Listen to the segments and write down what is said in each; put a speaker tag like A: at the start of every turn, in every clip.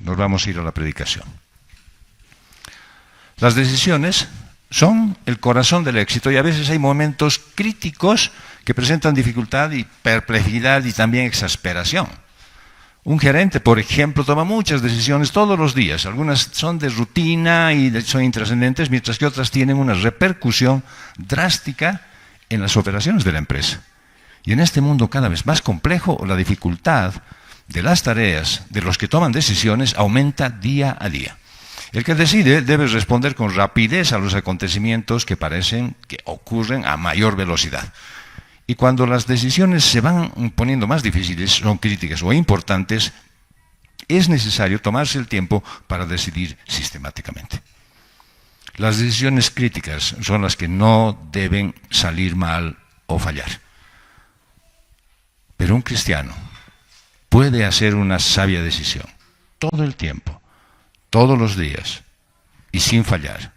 A: nos vamos a ir a la predicación. Las decisiones son el corazón del éxito y a veces hay momentos críticos que presentan dificultad y perplejidad y también exasperación. Un gerente, por ejemplo, toma muchas decisiones todos los días. Algunas son de rutina y son intrascendentes, mientras que otras tienen una repercusión drástica en las operaciones de la empresa. Y en este mundo cada vez más complejo, la dificultad de las tareas de los que toman decisiones aumenta día a día. El que decide debe responder con rapidez a los acontecimientos que parecen que ocurren a mayor velocidad. Y cuando las decisiones se van poniendo más difíciles, son críticas o importantes, es necesario tomarse el tiempo para decidir sistemáticamente. Las decisiones críticas son las que no deben salir mal o fallar. Pero un cristiano puede hacer una sabia decisión todo el tiempo, todos los días y sin fallar.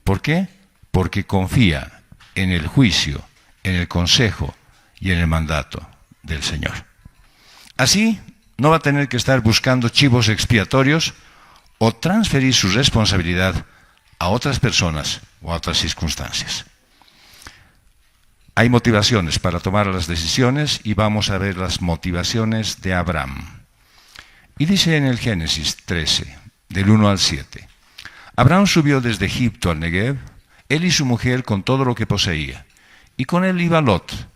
A: ¿Por qué? Porque confía en el juicio, en el consejo y en el mandato del Señor. Así, no va a tener que estar buscando chivos expiatorios o transferir su responsabilidad a otras personas o a otras circunstancias. Hay motivaciones para tomar las decisiones y vamos a ver las motivaciones de Abraham. Y dice en el Génesis 13, del 1 al 7, Abraham subió desde Egipto al Negev, él y su mujer con todo lo que poseía. Y con él iba Lot.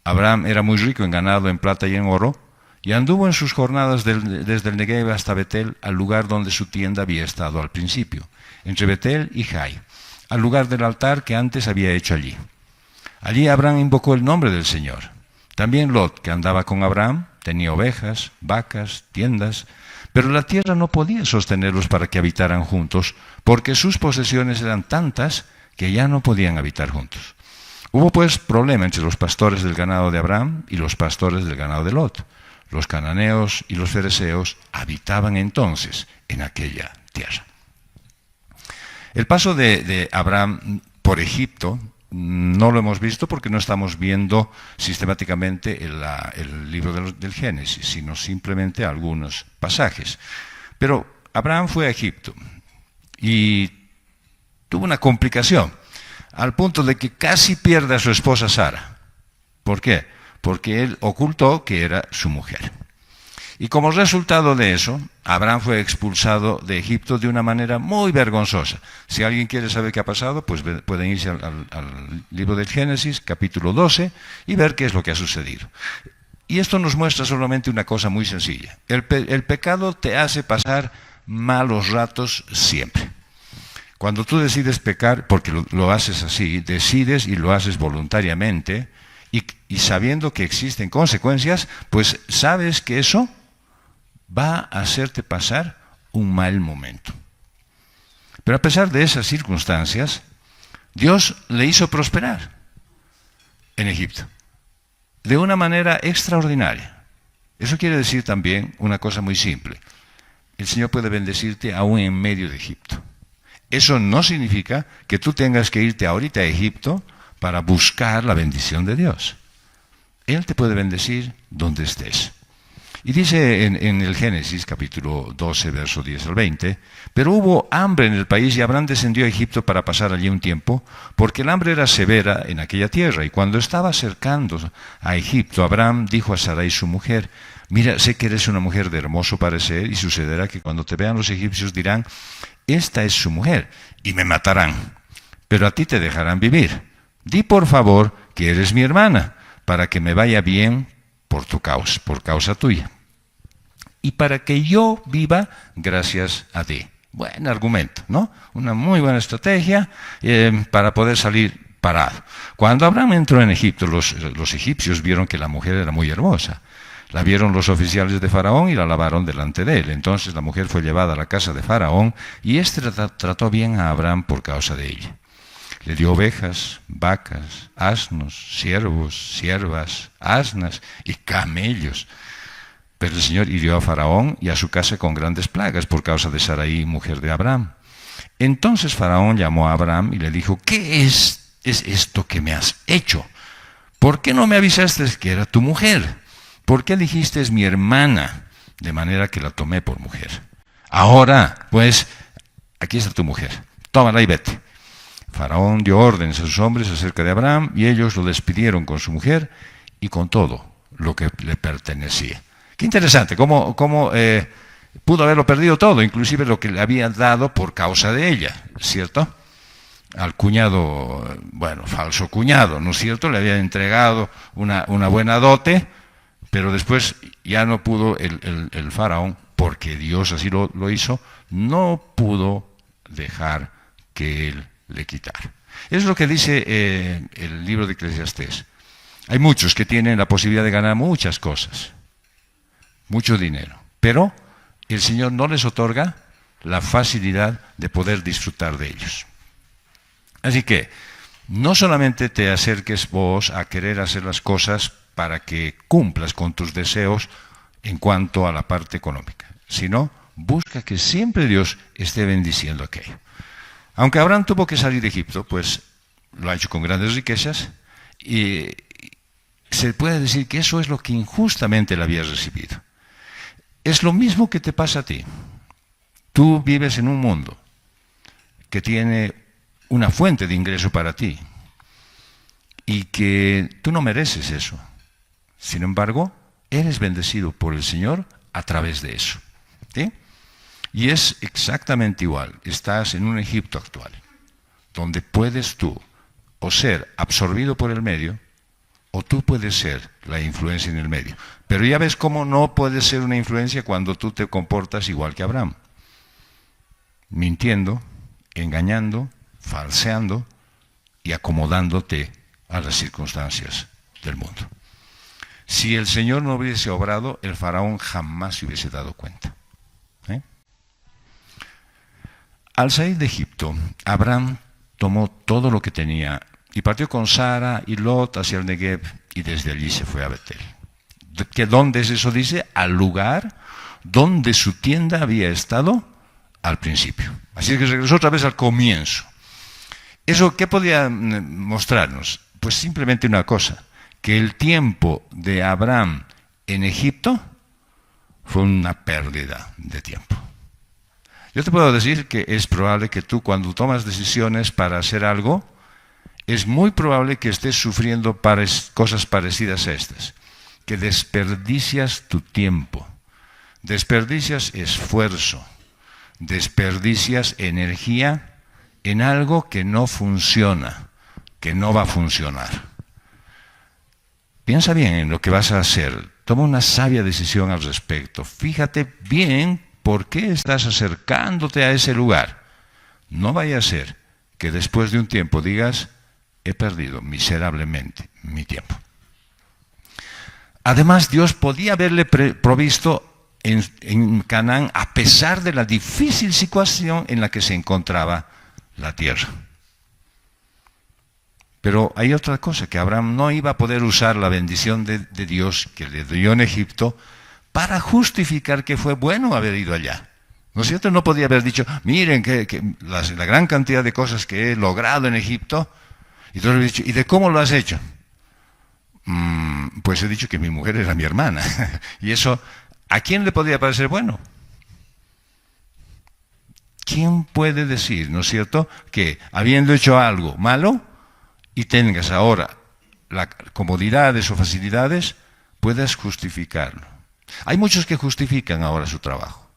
A: Abraham era muy rico en ganado, en plata y en oro, y anduvo en sus jornadas desde el Negev hasta Betel, al lugar donde su tienda había estado al principio, entre Betel y Jai, al lugar del altar que antes había hecho allí. Allí Abraham invocó el nombre del Señor. También Lot, que andaba con Abraham, tenía ovejas, vacas, tiendas, pero la tierra no podía sostenerlos para que habitaran juntos, porque sus posesiones eran tantas que ya no podían habitar juntos. Hubo pues problema entre los pastores del ganado de Abraham y los pastores del ganado de Lot. Los cananeos y los fereceos habitaban entonces en aquella tierra. El paso de Abraham por Egipto no lo hemos visto porque no estamos viendo sistemáticamente el libro del Génesis, sino simplemente algunos pasajes. Pero Abraham fue a Egipto y tuvo una complicación, al punto de que casi pierde a su esposa Sara. ¿Por qué? Porque él ocultó que era su mujer. Y como resultado de eso, Abraham fue expulsado de Egipto de una manera muy vergonzosa. Si alguien quiere saber qué ha pasado, pues pueden irse al libro del Génesis, capítulo 12, y ver qué es lo que ha sucedido. Y esto nos muestra solamente una cosa muy sencilla. El pecado te hace pasar malos ratos siempre. Cuando tú decides pecar, porque lo haces así, decides y lo haces voluntariamente, y sabiendo que existen consecuencias, pues sabes que eso va a hacerte pasar un mal momento. Pero a pesar de esas circunstancias, Dios le hizo prosperar en Egipto, de una manera extraordinaria. Eso quiere decir también una cosa muy simple. El Señor puede bendecirte aún en medio de Egipto. Eso no significa que tú tengas que irte ahorita a Egipto para buscar la bendición de Dios. Él te puede bendecir donde estés. Y dice en el Génesis, capítulo 12, verso 10 al 20, pero hubo hambre en el país y Abraham descendió a Egipto para pasar allí un tiempo, porque el hambre era severa en aquella tierra. Y cuando estaba acercando a Egipto, Abraham dijo a Sarai su mujer, mira, sé que eres una mujer de hermoso parecer y sucederá que cuando te vean los egipcios dirán, esta es su mujer, y me matarán, pero a ti te dejarán vivir. Di por favor que eres mi hermana, para que me vaya bien por causa tuya, y para que yo viva gracias a ti. Buen argumento, ¿no? Una muy buena estrategia para poder salir parado. Cuando Abraham entró en Egipto, los egipcios vieron que la mujer era muy hermosa. La vieron los oficiales de Faraón y la alabaron delante de él. Entonces la mujer fue llevada a la casa de Faraón y éste trató bien a Abraham por causa de ella. Le dio ovejas, vacas, asnos, siervos, siervas, asnas y camellos. Pero el Señor hirió a Faraón y a su casa con grandes plagas por causa de Sarai, mujer de Abraham. Entonces Faraón llamó a Abraham y le dijo, ¿qué es esto que me has hecho? ¿Por qué no me avisaste que era tu mujer? ¿Por qué dijiste es mi hermana? De manera que la tomé por mujer. Ahora, pues, aquí está tu mujer, tómala y vete. Faraón dio órdenes a sus hombres acerca de Abraham y ellos lo despidieron con su mujer y con todo lo que le pertenecía. Qué interesante, cómo pudo haberlo perdido todo, inclusive lo que le habían dado por causa de ella, ¿cierto? Al cuñado, bueno, falso cuñado, ¿no es cierto? Le habían entregado una buena dote, pero después ya no pudo el faraón, porque Dios así lo hizo, no pudo dejar que él le quitara. Es lo que dice el libro de Eclesiastés. Hay muchos que tienen la posibilidad de ganar muchas cosas, mucho dinero, pero el Señor no les otorga la facilidad de poder disfrutar de ellos. Así que no solamente te acerques vos a querer hacer las cosas para que cumplas con tus deseos en cuanto a la parte económica, sino busca que siempre Dios esté bendiciendo aquello. Aunque Abraham tuvo que salir de Egipto, pues lo ha hecho con grandes riquezas y se puede decir que eso es lo que injustamente le había recibido. Es lo mismo que te pasa a ti. Tú vives en un mundo que tiene una fuente de ingreso para ti y que tú no mereces eso. Sin embargo, eres bendecido por el Señor a través de eso. ¿Sí? Y es exactamente igual. Estás en un Egipto actual, donde puedes tú o ser absorbido por el medio, o tú puedes ser la influencia en el medio. Pero ya ves cómo no puedes ser una influencia cuando tú te comportas igual que Abraham. Mintiendo, engañando, falseando y acomodándote a las circunstancias del mundo. Si el Señor no hubiese obrado, el faraón jamás se hubiese dado cuenta. Al salir de Egipto, Abraham tomó todo lo que tenía y partió con Sara y Lot hacia el Negev y desde allí se fue a Betel. ¿Dónde es eso? Dice, al lugar donde su tienda había estado al principio. Así que regresó otra vez al comienzo. ¿Eso qué podía mostrarnos? Pues simplemente una cosa, que el tiempo de Abraham en Egipto fue una pérdida de tiempo. Yo te puedo decir que es probable que tú cuando tomas decisiones para hacer algo, es muy probable que estés sufriendo cosas parecidas a estas, que desperdicias tu tiempo, desperdicias esfuerzo, desperdicias energía en algo que no funciona, que no va a funcionar. Piensa bien en lo que vas a hacer, toma una sabia decisión al respecto, fíjate bien por qué estás acercándote a ese lugar. No vaya a ser que después de un tiempo digas, he perdido miserablemente mi tiempo. Además, Dios podía haberle provisto en Canaán a pesar de la difícil situación en la que se encontraba la tierra. Pero hay otra cosa, que Abraham no iba a poder usar la bendición de Dios que le dio en Egipto para justificar que fue bueno haber ido allá. ¿No es cierto? No podía haber dicho, miren que la gran cantidad de cosas que he logrado en Egipto, y tú le has dicho, ¿y de cómo lo has hecho? Pues he dicho que mi mujer era mi hermana. Y eso, ¿a quién le podría parecer bueno? ¿Quién puede decir, no es cierto, que habiendo hecho algo malo y tengas ahora las comodidades o facilidades, puedas justificarlo? Hay muchos que justifican ahora su trabajo.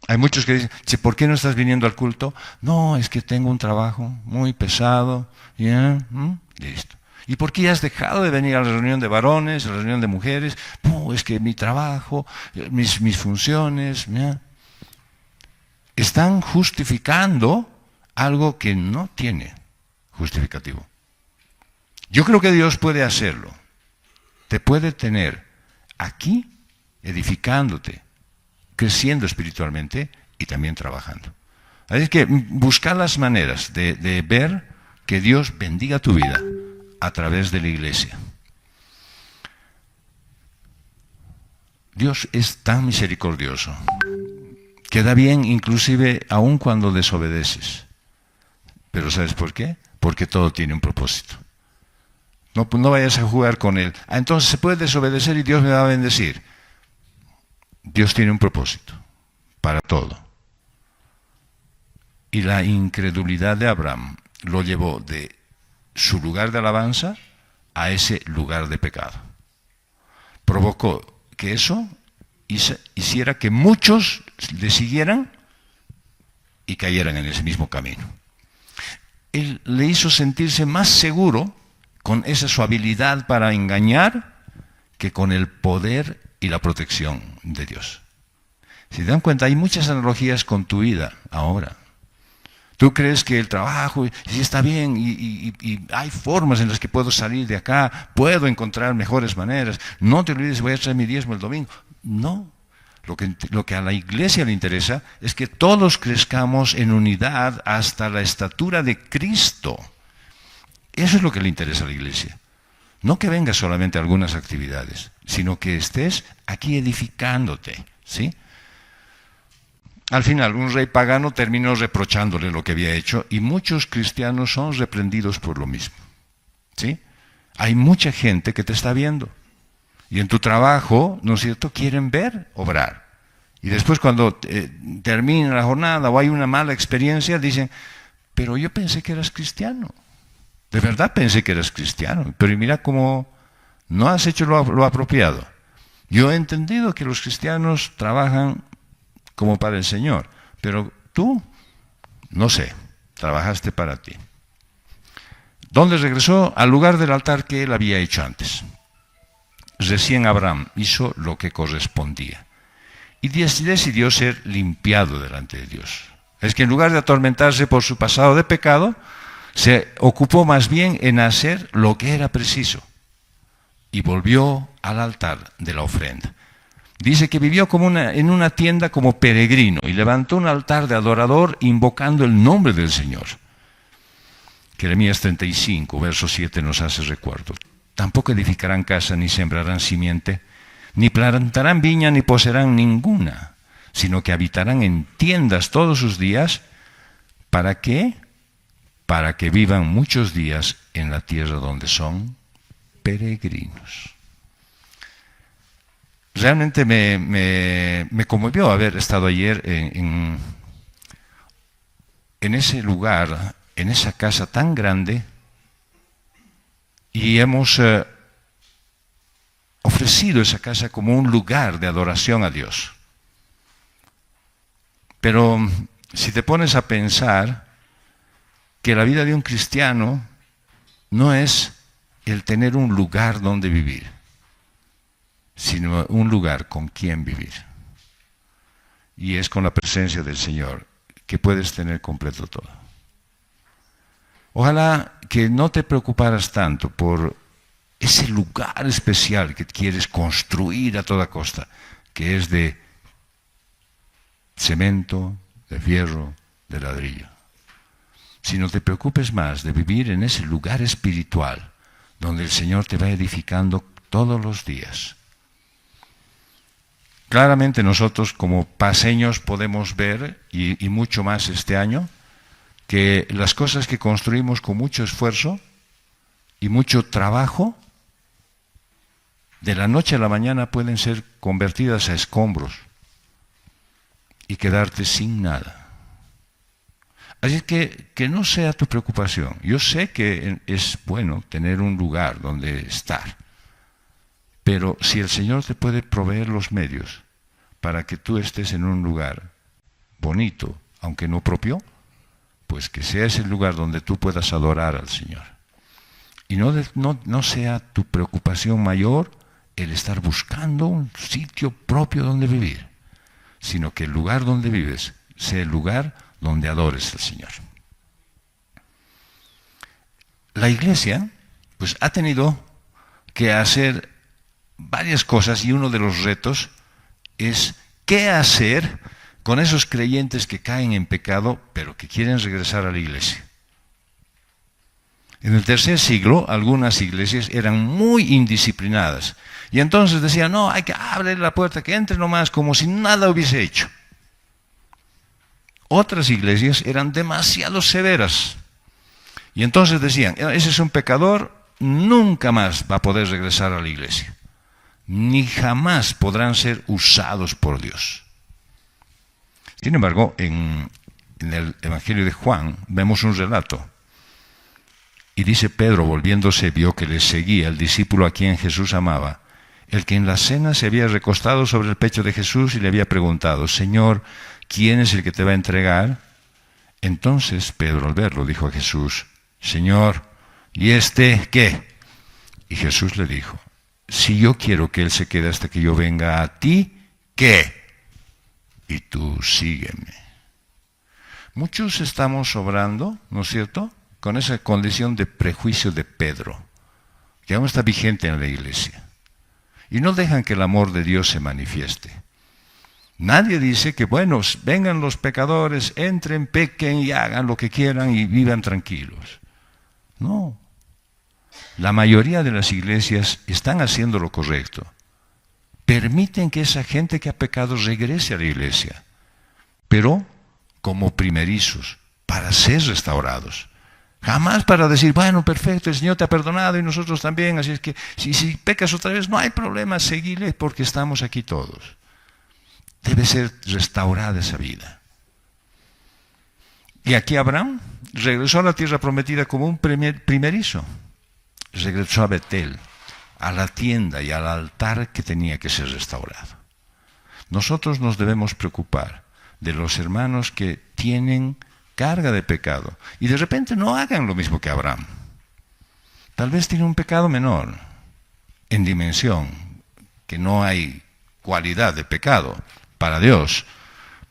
A: Hay muchos que dicen, ¿por qué no estás viniendo al culto? No, es que tengo un trabajo muy pesado. Listo. ¿Y por qué has dejado de venir a la reunión de varones, a la reunión de mujeres? No, es que mi trabajo, mis funciones. Están justificando algo que no tiene justificativo. Yo creo que Dios puede hacerlo. Te puede tener aquí edificándote, creciendo espiritualmente y también trabajando. Así que buscar las maneras de ver que Dios bendiga tu vida a través de la iglesia. Dios es tan misericordioso que da bien inclusive aun cuando desobedeces. Pero ¿sabes por qué? Porque todo tiene un propósito. No vayas a jugar con él. Entonces se puede desobedecer y Dios me va a bendecir. Dios tiene un propósito. para todo. Y la incredulidad de Abraham lo llevó de su lugar de alabanza a ese lugar de pecado. Provocó que eso hiciera que muchos le siguieran y cayeran en ese mismo camino. Él le hizo sentirse más seguro con esa su habilidad para engañar que con el poder y la protección de Dios. Si se dan cuenta, hay muchas analogías con tu vida ahora. Tú crees que el trabajo sí está bien y hay formas en las que puedo salir de acá, puedo encontrar mejores maneras. No te olvides, voy a traer mi diezmo el domingo. No. Lo que a la iglesia le interesa es que todos crezcamos en unidad hasta la estatura de Cristo. Eso es lo que le interesa a la iglesia. No que vengas solamente a algunas actividades, sino que estés aquí edificándote, ¿sí? Al final, un rey pagano terminó reprochándole lo que había hecho y muchos cristianos son reprendidos por lo mismo, ¿sí? Hay mucha gente que te está viendo. Y en tu trabajo, ¿no es cierto?, quieren ver obrar. Y después cuando termina la jornada o hay una mala experiencia, dicen, pero yo pensé que eras cristiano. De verdad pensé que eras cristiano. Pero mira cómo no has hecho lo apropiado. Yo he entendido que los cristianos trabajan como para el Señor. Pero tú, no sé, trabajaste para ti. ¿Dónde regresó? Al lugar del altar que él había hecho antes. Recién Abraham hizo lo que correspondía y decidió ser limpiado delante de Dios. Es que en lugar de atormentarse por su pasado de pecado, se ocupó más bien en hacer lo que era preciso y volvió al altar de la ofrenda. Dice que vivió en una tienda como peregrino y levantó un altar de adorador invocando el nombre del Señor. Jeremías 35, verso 7 nos hace recuerdo. Tampoco edificarán casa, ni sembrarán simiente, ni plantarán viña, ni poseerán ninguna, sino que habitarán en tiendas todos sus días. ¿Para qué? Para que vivan muchos días en la tierra donde son peregrinos. Realmente me conmovió haber estado ayer en ese lugar, en esa casa tan grande, y hemos ofrecido esa casa como un lugar de adoración a Dios. Pero si te pones a pensar que la vida de un cristiano no es el tener un lugar donde vivir, sino un lugar con quien vivir. Y es con la presencia del Señor que puedes tener completo todo. Ojalá que no te preocuparas tanto por ese lugar especial que quieres construir a toda costa, que es de cemento, de fierro, de ladrillo. Sino te preocupes más de vivir en ese lugar espiritual, donde el Señor te va edificando todos los días. Claramente nosotros como paseños podemos ver, y mucho más este año, que las cosas que construimos con mucho esfuerzo y mucho trabajo, de la noche a la mañana pueden ser convertidas a escombros y quedarte sin nada. Así que no sea tu preocupación. Yo sé que es bueno tener un lugar donde estar, pero si el Señor te puede proveer los medios para que tú estés en un lugar bonito, aunque no propio, pues que sea ese lugar donde tú puedas adorar al Señor. Y no sea tu preocupación mayor el estar buscando un sitio propio donde vivir, sino que el lugar donde vives sea el lugar donde adores al Señor. La iglesia, pues, ha tenido que hacer varias cosas y uno de los retos es qué hacer con esos creyentes que caen en pecado, pero que quieren regresar a la iglesia. En el tercer siglo, algunas iglesias eran muy indisciplinadas. Y entonces decían, no, hay que abrir la puerta, que entre nomás, como si nada hubiese hecho. Otras iglesias eran demasiado severas. Y entonces decían, ese es un pecador, nunca más va a poder regresar a la iglesia. Ni jamás podrán ser usados por Dios. Sin embargo, en el Evangelio de Juan vemos un relato. Y dice Pedro, volviéndose, vio que le seguía el discípulo a quien Jesús amaba, el que en la cena se había recostado sobre el pecho de Jesús y le había preguntado, Señor, ¿quién es el que te va a entregar? Entonces Pedro, al verlo, dijo a Jesús, Señor, ¿y este qué? Y Jesús le dijo, si yo quiero que él se quede hasta que yo venga a ti, ¿qué? Y tú sígueme. Muchos estamos obrando, ¿no es cierto?, con esa condición de prejuicio de Pedro, que aún está vigente en la iglesia. Y no dejan que el amor de Dios se manifieste. Nadie dice que, bueno, vengan los pecadores, entren, pequen y hagan lo que quieran y vivan tranquilos. No. La mayoría de las iglesias están haciendo lo correcto. Permiten que esa gente que ha pecado regrese a la iglesia, pero como primerizos, para ser restaurados. Jamás para decir, bueno, perfecto, el Señor te ha perdonado y nosotros también, así es que si pecas otra vez, no hay problema, seguile porque estamos aquí todos. Debe ser restaurada esa vida. Y aquí Abraham regresó a la tierra prometida como un primerizo. Regresó a Betel, a la tienda y al altar que tenía que ser restaurado. Nosotros nos debemos preocupar de los hermanos que tienen carga de pecado y de repente no hagan lo mismo que Abraham. Tal vez tiene un pecado menor en dimensión, que no hay cualidad de pecado para Dios,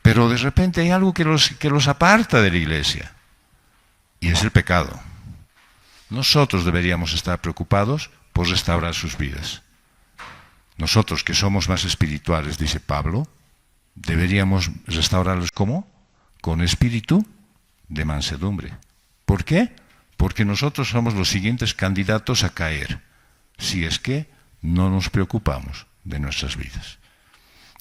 A: pero de repente hay algo que los aparta de la iglesia y es el pecado. Nosotros deberíamos estar preocupados por restaurar sus vidas. Nosotros que somos más espirituales, dice Pablo, deberíamos restaurarlos ¿cómo? Con espíritu de mansedumbre. ¿Por qué? Porque nosotros somos los siguientes candidatos a caer, si es que no nos preocupamos de nuestras vidas.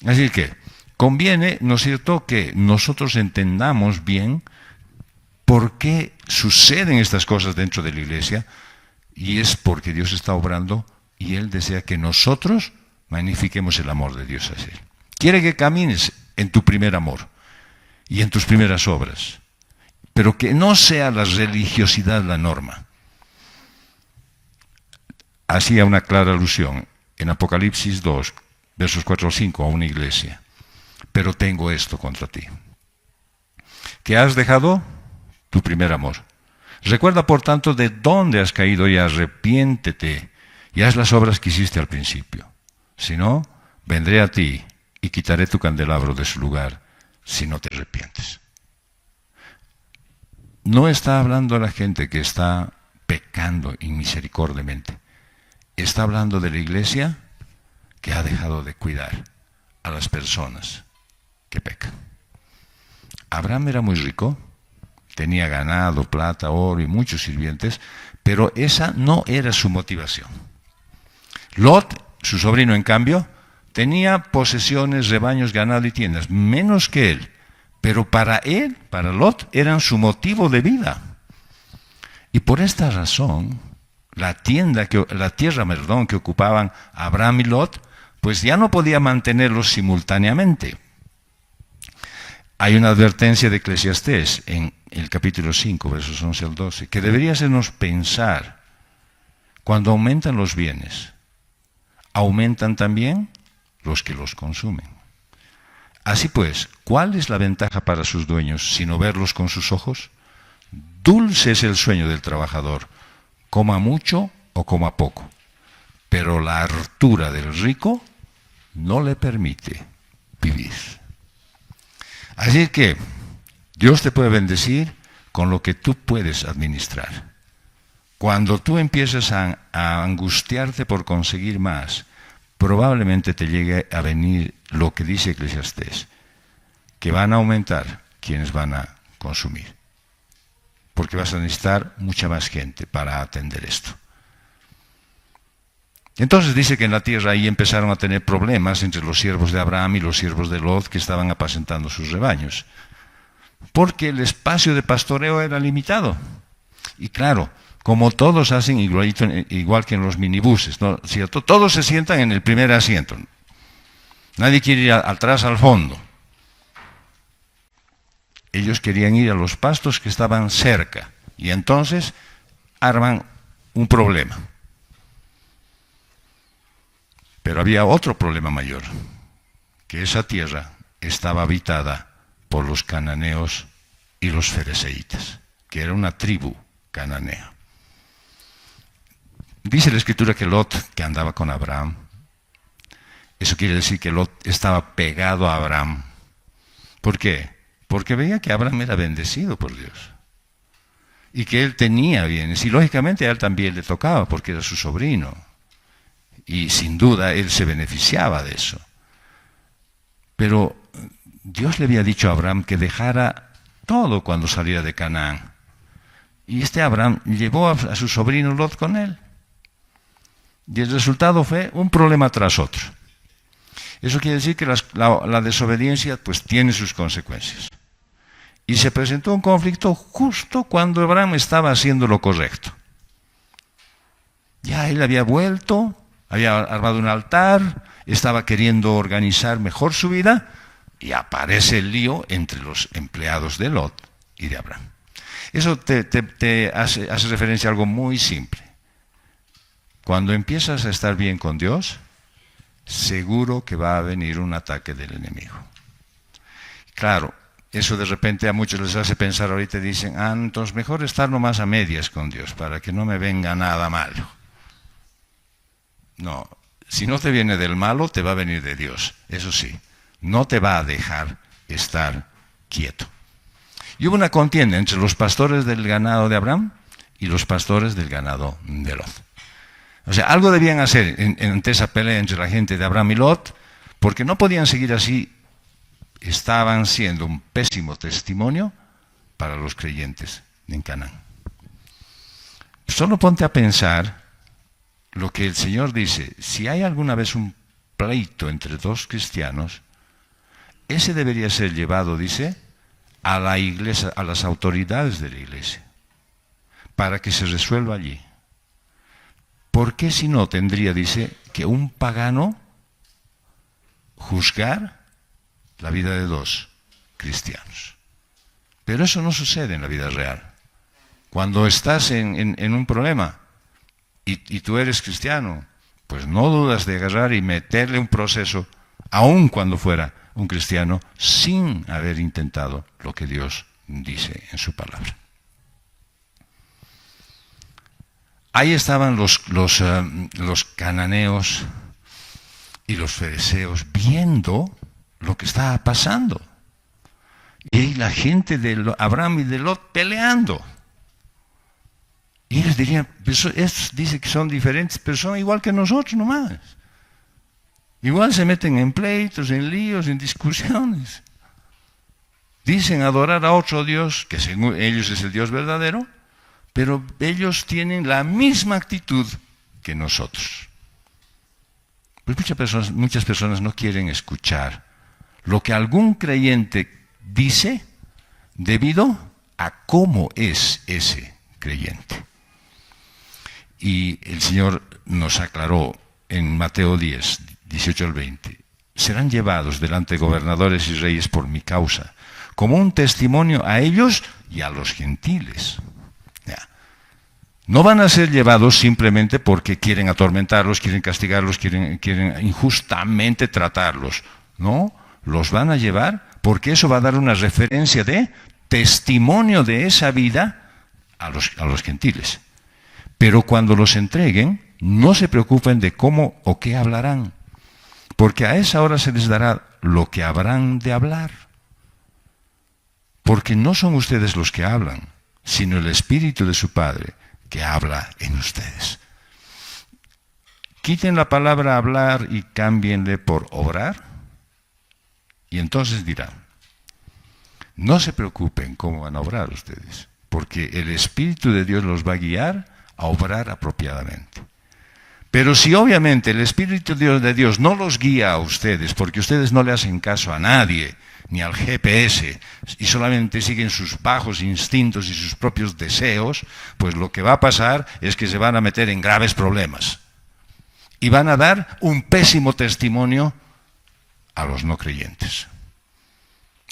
A: Así que conviene, ¿no es cierto?, que nosotros entendamos bien por qué suceden estas cosas dentro de la iglesia, y es porque Dios está obrando y Él desea que nosotros magnifiquemos el amor de Dios hacia Él. Quiere que camines en tu primer amor y en tus primeras obras, pero que no sea la religiosidad la norma. Hacía una clara alusión en Apocalipsis 2, versos 4 al 5, a una iglesia. Pero tengo esto contra ti, que has dejado tu primer amor. Recuerda, por tanto, de dónde has caído y arrepiéntete y haz las obras que hiciste al principio. Si no, vendré a ti y quitaré tu candelabro de su lugar si no te arrepientes. No está hablando a la gente que está pecando inmisericordiamente. Está hablando de la iglesia que ha dejado de cuidar a las personas que pecan. Abraham era muy rico, tenía ganado, plata, oro y muchos sirvientes, pero esa no era su motivación. Lot, su sobrino, en cambio, tenía posesiones, rebaños, ganado y tiendas, menos que él, pero para él, para Lot, eran su motivo de vida. Y por esta razón, la tierra que ocupaban Abraham y Lot, pues ya no podía mantenerlos simultáneamente. Hay una advertencia de Eclesiastés en el capítulo 5, versos 11 al 12, que debería hacernos pensar, cuando aumentan los bienes, aumentan también los que los consumen. Así pues, ¿cuál es la ventaja para sus dueños sino verlos con sus ojos? Dulce es el sueño del trabajador, coma mucho o coma poco, pero la hartura del rico no le permite vivir. Así que Dios te puede bendecir con lo que tú puedes administrar. Cuando tú empieces a angustiarte por conseguir más, probablemente te llegue a venir lo que dice Eclesiastés, que van a aumentar quienes van a consumir, porque vas a necesitar mucha más gente para atender esto. Entonces dice que en la tierra ahí empezaron a tener problemas entre los siervos de Abraham y los siervos de Lot que estaban apacentando sus rebaños, porque el espacio de pastoreo era limitado. Y claro, como todos hacen igual que en los minibuses, ¿no? ¿Cierto? Todos se sientan en el primer asiento. Nadie quiere ir atrás al fondo. Ellos querían ir a los pastos que estaban cerca y entonces arman un problema. Pero había otro problema mayor, que esa tierra estaba habitada por los cananeos y los ferezeítas, que era una tribu cananea. Dice la Escritura que Lot, que andaba con Abraham, eso quiere decir que Lot estaba pegado a Abraham. ¿Por qué? Porque veía que Abraham era bendecido por Dios y que él tenía bienes, y lógicamente a él también le tocaba porque era su sobrino, y sin duda él se beneficiaba de eso. Pero Dios le había dicho a Abraham que dejara todo cuando saliera de Canaán, y Abraham llevó a su sobrino Lot con él, y el resultado fue un problema tras otro. Eso quiere decir que la desobediencia pues tiene sus consecuencias. Y se presentó un conflicto justo cuando Abraham estaba haciendo lo correcto. Ya él había vuelto, había armado un altar, estaba queriendo organizar mejor su vida, y aparece el lío entre los empleados de Lot y de Abraham. Eso te hace referencia a algo muy simple. Cuando empiezas a estar bien con Dios, seguro que va a venir un ataque del enemigo. Claro, eso de repente a muchos les hace pensar ahorita y dicen, entonces mejor estar nomás a medias con Dios para que no me venga nada malo. No, si no te viene del malo, te va a venir de Dios. Eso sí, no te va a dejar estar quieto. Y hubo una contienda entre los pastores del ganado de Abraham y los pastores del ganado de Lot. O sea, algo debían hacer ante esa pelea entre la gente de Abraham y Lot, porque no podían seguir así. Estaban siendo un pésimo testimonio para los creyentes en Canaán. Solo ponte a pensar lo que el Señor dice. Si hay alguna vez un pleito entre dos cristianos, ese debería ser llevado, dice, a la iglesia, a las autoridades de la iglesia, para que se resuelva allí. ¿Por qué si no tendría, dice, que un pagano juzgar la vida de dos cristianos? Pero eso no sucede en la vida real. Cuando estás en un problema y tú eres cristiano, pues no dudas de agarrar y meterle un proceso, aun cuando fuera un cristiano, sin haber intentado lo que Dios dice en su palabra. Ahí estaban los cananeos y los fereceos viendo lo que estaba pasando. Y ahí la gente de Abraham y de Lot peleando. Y ellos dirían, dice que son diferentes, pero son igual que nosotros nomás. Igual se meten en pleitos, en líos, en discusiones. Dicen adorar a otro Dios, que según ellos es el Dios verdadero, pero ellos tienen la misma actitud que nosotros. Pues muchas personas no quieren escuchar lo que algún creyente dice debido a cómo es ese creyente. Y el Señor nos aclaró en Mateo 10, 18 al 20. Serán llevados delante de gobernadores y reyes por mi causa, como un testimonio a ellos y a los gentiles. No van a ser llevados simplemente porque quieren atormentarlos, quieren castigarlos, quieren injustamente tratarlos. No, los van a llevar porque eso va a dar una referencia de testimonio de esa vida a los gentiles. Pero cuando los entreguen, no se preocupen de cómo o qué hablarán, porque a esa hora se les dará lo que habrán de hablar. Porque no son ustedes los que hablan, sino el Espíritu de su Padre que habla en ustedes. Quiten la palabra hablar y cámbienle por obrar, y entonces dirán, no se preocupen cómo van a obrar ustedes, porque el Espíritu de Dios los va a guiar a obrar apropiadamente. Pero si obviamente el Espíritu de Dios no los guía a ustedes, porque ustedes no le hacen caso a nadie, ni al GPS, y solamente siguen sus bajos instintos y sus propios deseos, pues lo que va a pasar es que se van a meter en graves problemas. Y van a dar un pésimo testimonio a los no creyentes.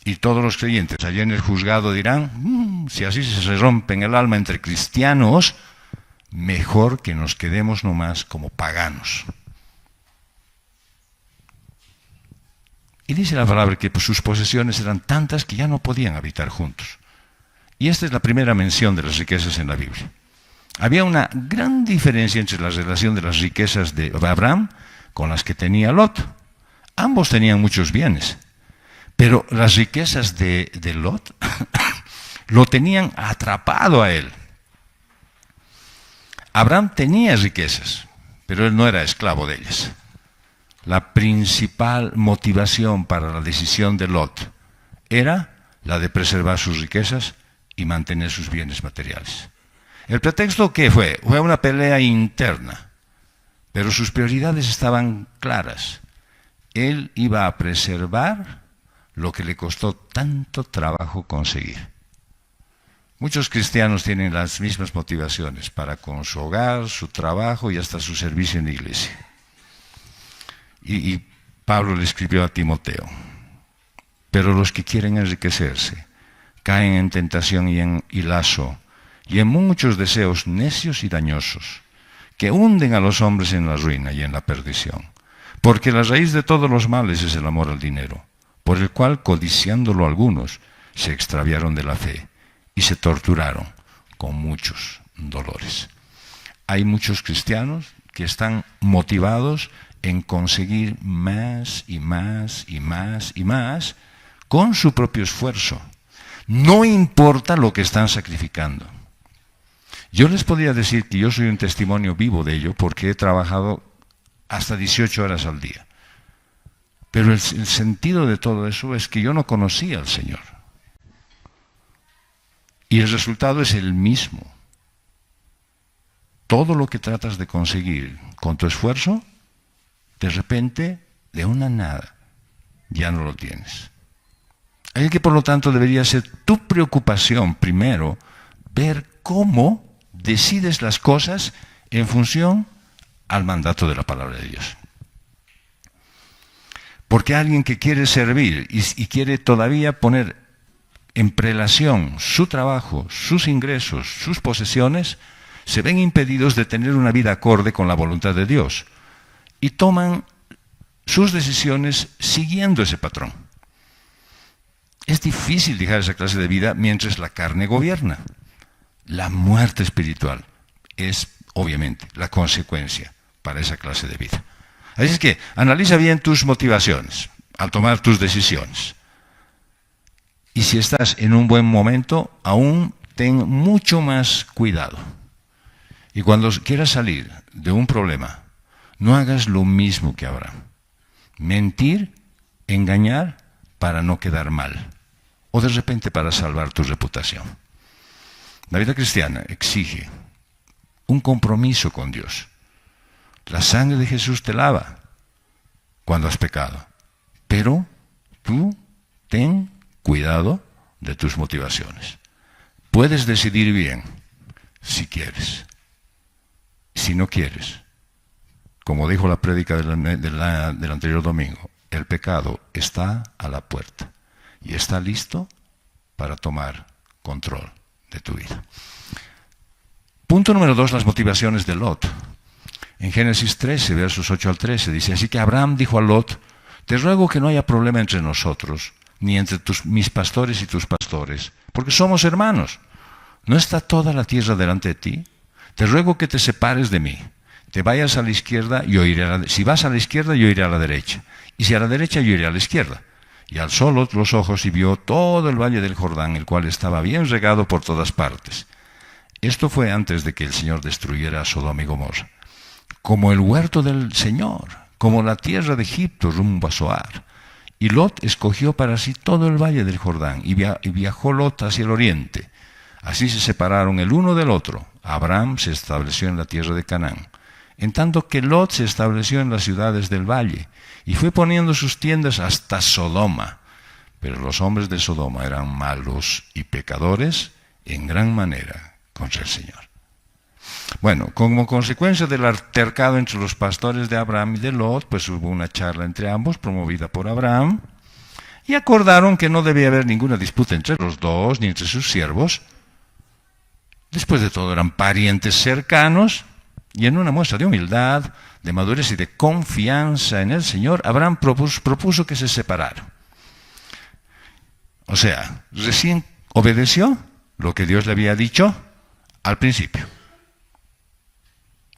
A: Y todos los creyentes allí en el juzgado dirán, si así se rompen el alma entre cristianos, mejor que nos quedemos nomás como paganos. Y dice la palabra que sus posesiones eran tantas que ya no podían habitar juntos. Y esta es la primera mención de las riquezas en la Biblia. Había una gran diferencia entre la relación de las riquezas de Abraham con las que tenía Lot. Ambos tenían muchos bienes, pero las riquezas de Lot lo tenían atrapado a él. Abraham tenía riquezas, pero él no era esclavo de ellas. La principal motivación para la decisión de Lot era la de preservar sus riquezas y mantener sus bienes materiales. ¿El pretexto qué fue? Fue una pelea interna, pero sus prioridades estaban claras. Él iba a preservar lo que le costó tanto trabajo conseguir. Muchos cristianos tienen las mismas motivaciones para con su hogar, su trabajo y hasta su servicio en la iglesia. Y Pablo le escribió a Timoteo, pero los que quieren enriquecerse caen en tentación y lazo, y en muchos deseos necios y dañosos, que hunden a los hombres en la ruina y en la perdición. Porque la raíz de todos los males es el amor al dinero, por el cual, codiciándolo algunos, se extraviaron de la fe y se torturaron con muchos dolores. Hay muchos cristianos que están motivados en conseguir más y más y más y más con su propio esfuerzo. No importa lo que están sacrificando. Yo les podría decir que yo soy un testimonio vivo de ello porque he trabajado hasta 18 horas al día. Pero el sentido de todo eso es que yo no conocía al Señor. Y el resultado es el mismo. Todo lo que tratas de conseguir con tu esfuerzo, de repente, de una nada, ya no lo tienes. Así que por lo tanto debería ser tu preocupación primero ver cómo decides las cosas en función al mandato de la palabra de Dios. Porque alguien que quiere servir y quiere todavía poner en prelación su trabajo, sus ingresos, sus posesiones, se ven impedidos de tener una vida acorde con la voluntad de Dios y toman sus decisiones siguiendo ese patrón. Es difícil dejar esa clase de vida mientras la carne gobierna. La muerte espiritual es, obviamente, la consecuencia para esa clase de vida. Así es que analiza bien tus motivaciones al tomar tus decisiones. Y si estás en un buen momento, aún ten mucho más cuidado. Y cuando quieras salir de un problema, no hagas lo mismo que Abraham. Mentir, engañar para no quedar mal. O de repente para salvar tu reputación. La vida cristiana exige un compromiso con Dios. La sangre de Jesús te lava cuando has pecado. Pero tú ten cuidado de tus motivaciones. Puedes decidir bien si quieres. Si no quieres, como dijo la prédica del anterior domingo, el pecado está a la puerta y está listo para tomar control de tu vida. Punto número 2, las motivaciones de Lot. En Génesis 13, versos 8 al 13, dice, así que Abraham dijo a Lot, te ruego que no haya problema entre nosotros, ni entre mis pastores y tus pastores, porque somos hermanos. ¿No está toda la tierra delante de ti? Te ruego que te separes de mí. Te vayas a la izquierda, yo iré a la derecha. Si vas a la izquierda, yo iré a la derecha. Y si a la derecha, yo iré a la izquierda. Y alzó Lot los ojos y vio todo el valle del Jordán, el cual estaba bien regado por todas partes. Esto fue antes de que el Señor destruyera a Sodoma y Gomorra. Como el huerto del Señor, como la tierra de Egipto rumbo a Zoar. Y Lot escogió para sí todo el valle del Jordán, y viajó Lot hacia el oriente. Así se separaron el uno del otro. Abraham se estableció en la tierra de Canaán, en tanto que Lot se estableció en las ciudades del valle, y fue poniendo sus tiendas hasta Sodoma. Pero los hombres de Sodoma eran malos y pecadores en gran manera contra el Señor. Bueno, como consecuencia del altercado entre los pastores de Abraham y de Lot, pues hubo una charla entre ambos promovida por Abraham, y acordaron que no debía haber ninguna disputa entre los dos ni entre sus siervos. Después de todo eran parientes cercanos, y en una muestra de humildad, de madurez y de confianza en el Señor, Abraham propuso que se separaran. O sea, recién obedeció lo que Dios le había dicho al principio.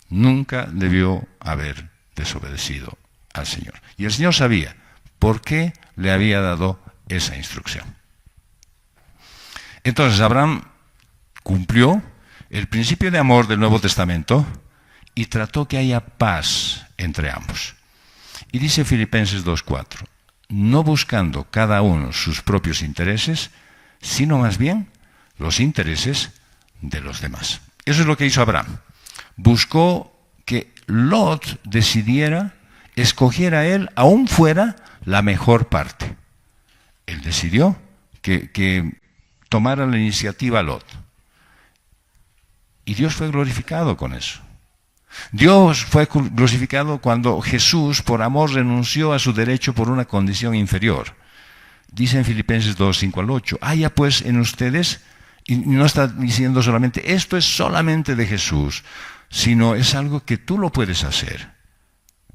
A: Nunca debió haber desobedecido al Señor. Y el Señor sabía por qué le había dado esa instrucción. Entonces Abraham cumplió el principio de amor del Nuevo Testamento y trató que haya paz entre ambos. Y dice Filipenses 2:4, no buscando cada uno sus propios intereses, sino más bien los intereses de los demás. Eso es lo que hizo Abraham. Buscó que Lot decidiera, escogiera él, aún fuera la mejor parte. Él decidió que tomara la iniciativa Lot. Y Dios fue glorificado con eso. Dios fue glorificado cuando Jesús, por amor, renunció a su derecho por una condición inferior. Dice en Filipenses 2:5-8, haya pues en ustedes, y no está diciendo solamente, esto es solamente de Jesús, sino es algo que tú lo puedes hacer.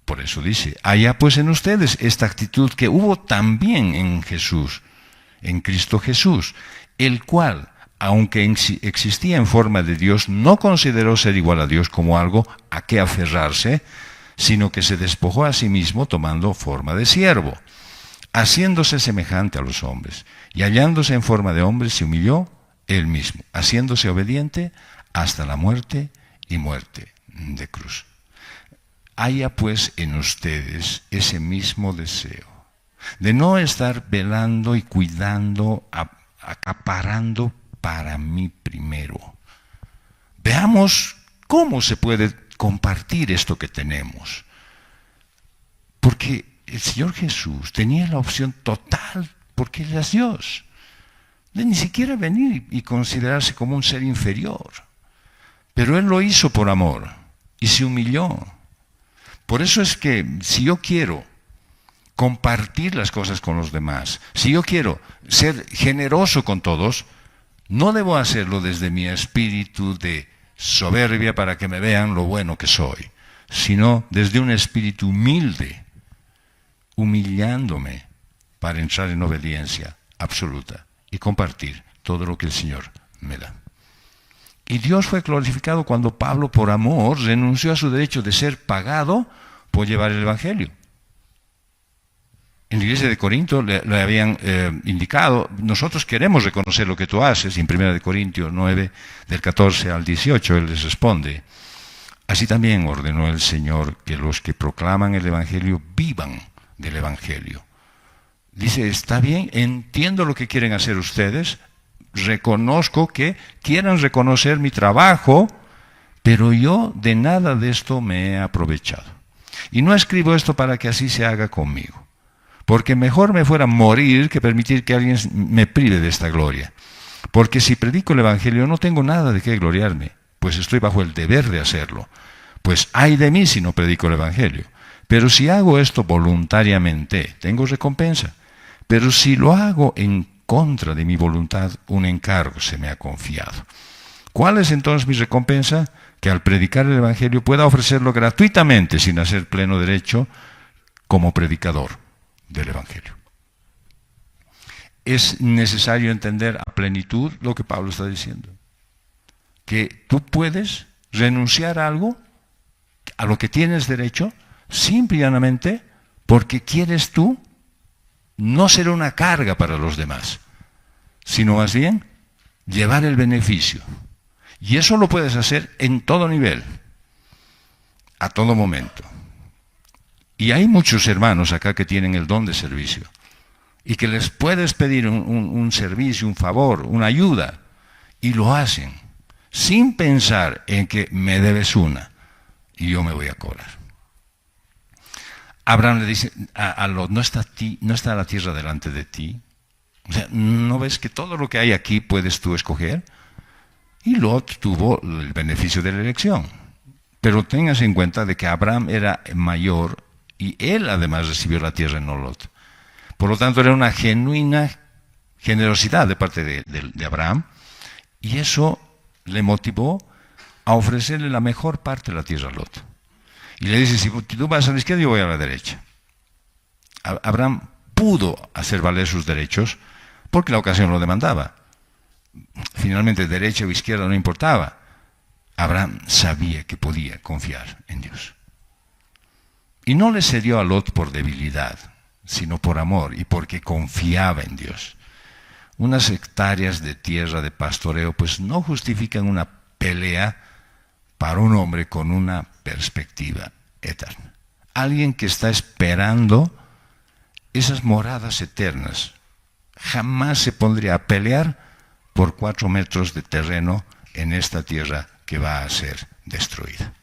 A: Por eso dice, haya pues en ustedes esta actitud que hubo también en Jesús, en Cristo Jesús, el cual, aunque existía en forma de Dios, no consideró ser igual a Dios como algo a que aferrarse, sino que se despojó a sí mismo tomando forma de siervo, haciéndose semejante a los hombres, y hallándose en forma de hombre se humilló él mismo, haciéndose obediente hasta la muerte y muerte de cruz. Haya pues en ustedes ese mismo deseo, de no estar velando y cuidando, acaparando para mí primero. Veamos cómo se puede compartir esto que tenemos. Porque el Señor Jesús tenía la opción total, porque Él es Dios, de ni siquiera venir y considerarse como un ser inferior. Pero Él lo hizo por amor y se humilló. Por eso es que si yo quiero compartir las cosas con los demás, si yo quiero ser generoso con todos, no debo hacerlo desde mi espíritu de soberbia para que me vean lo bueno que soy, sino desde un espíritu humilde, humillándome para entrar en obediencia absoluta y compartir todo lo que el Señor me da. Y Dios fue glorificado cuando Pablo, por amor, renunció a su derecho de ser pagado por llevar el Evangelio. En la iglesia de Corinto le habían indicado, nosotros queremos reconocer lo que tú haces, y en 1 Corintios 9, del 14 al 18, él les responde, así también ordenó el Señor que los que proclaman el Evangelio vivan del Evangelio. Dice, está bien, entiendo lo que quieren hacer ustedes, reconozco que quieran reconocer mi trabajo, pero yo de nada de esto me he aprovechado. Y no escribo esto para que así se haga conmigo, porque mejor me fuera morir que permitir que alguien me prive de esta gloria. Porque si predico el Evangelio no tengo nada de qué gloriarme, pues estoy bajo el deber de hacerlo. Pues ay de mí si no predico el Evangelio. Pero si hago esto voluntariamente, tengo recompensa. Pero si lo hago en contra de mi voluntad, un encargo se me ha confiado. ¿Cuál es entonces mi recompensa? Que al predicar el Evangelio pueda ofrecerlo gratuitamente, sin hacer pleno derecho, como predicador del Evangelio. Es necesario entender a plenitud lo que Pablo está diciendo. Que tú puedes renunciar a algo, a lo que tienes derecho, simple y llanamente porque quieres tú no ser una carga para los demás, sino más bien llevar el beneficio. Y eso lo puedes hacer en todo nivel, a todo momento. Y hay muchos hermanos acá que tienen el don de servicio y que les puedes pedir un servicio, un favor, una ayuda, y lo hacen sin pensar en que me debes una y yo me voy a cobrar. Abraham le dice a Lot, no está la tierra delante de ti. O sea, ¿no ves que todo lo que hay aquí puedes tú escoger? Y Lot tuvo el beneficio de la elección. Pero tengas en cuenta de que Abraham era mayor y él además recibió la tierra, no Lot. Por lo tanto, era una genuina generosidad de parte de Abraham, y eso le motivó a ofrecerle la mejor parte de la tierra a Lot. Y le dice, si tú vas a la izquierda, yo voy a la derecha. Abraham pudo hacer valer sus derechos porque la ocasión lo demandaba. Finalmente, derecha o izquierda no importaba. Abraham sabía que podía confiar en Dios. Y no le cedió a Lot por debilidad, sino por amor y porque confiaba en Dios. Unas hectáreas de tierra de pastoreo pues no justifican una pelea para un hombre con una perspectiva eterna. Alguien que está esperando esas moradas eternas jamás se pondría a pelear por 4 metros de terreno en esta tierra que va a ser destruida.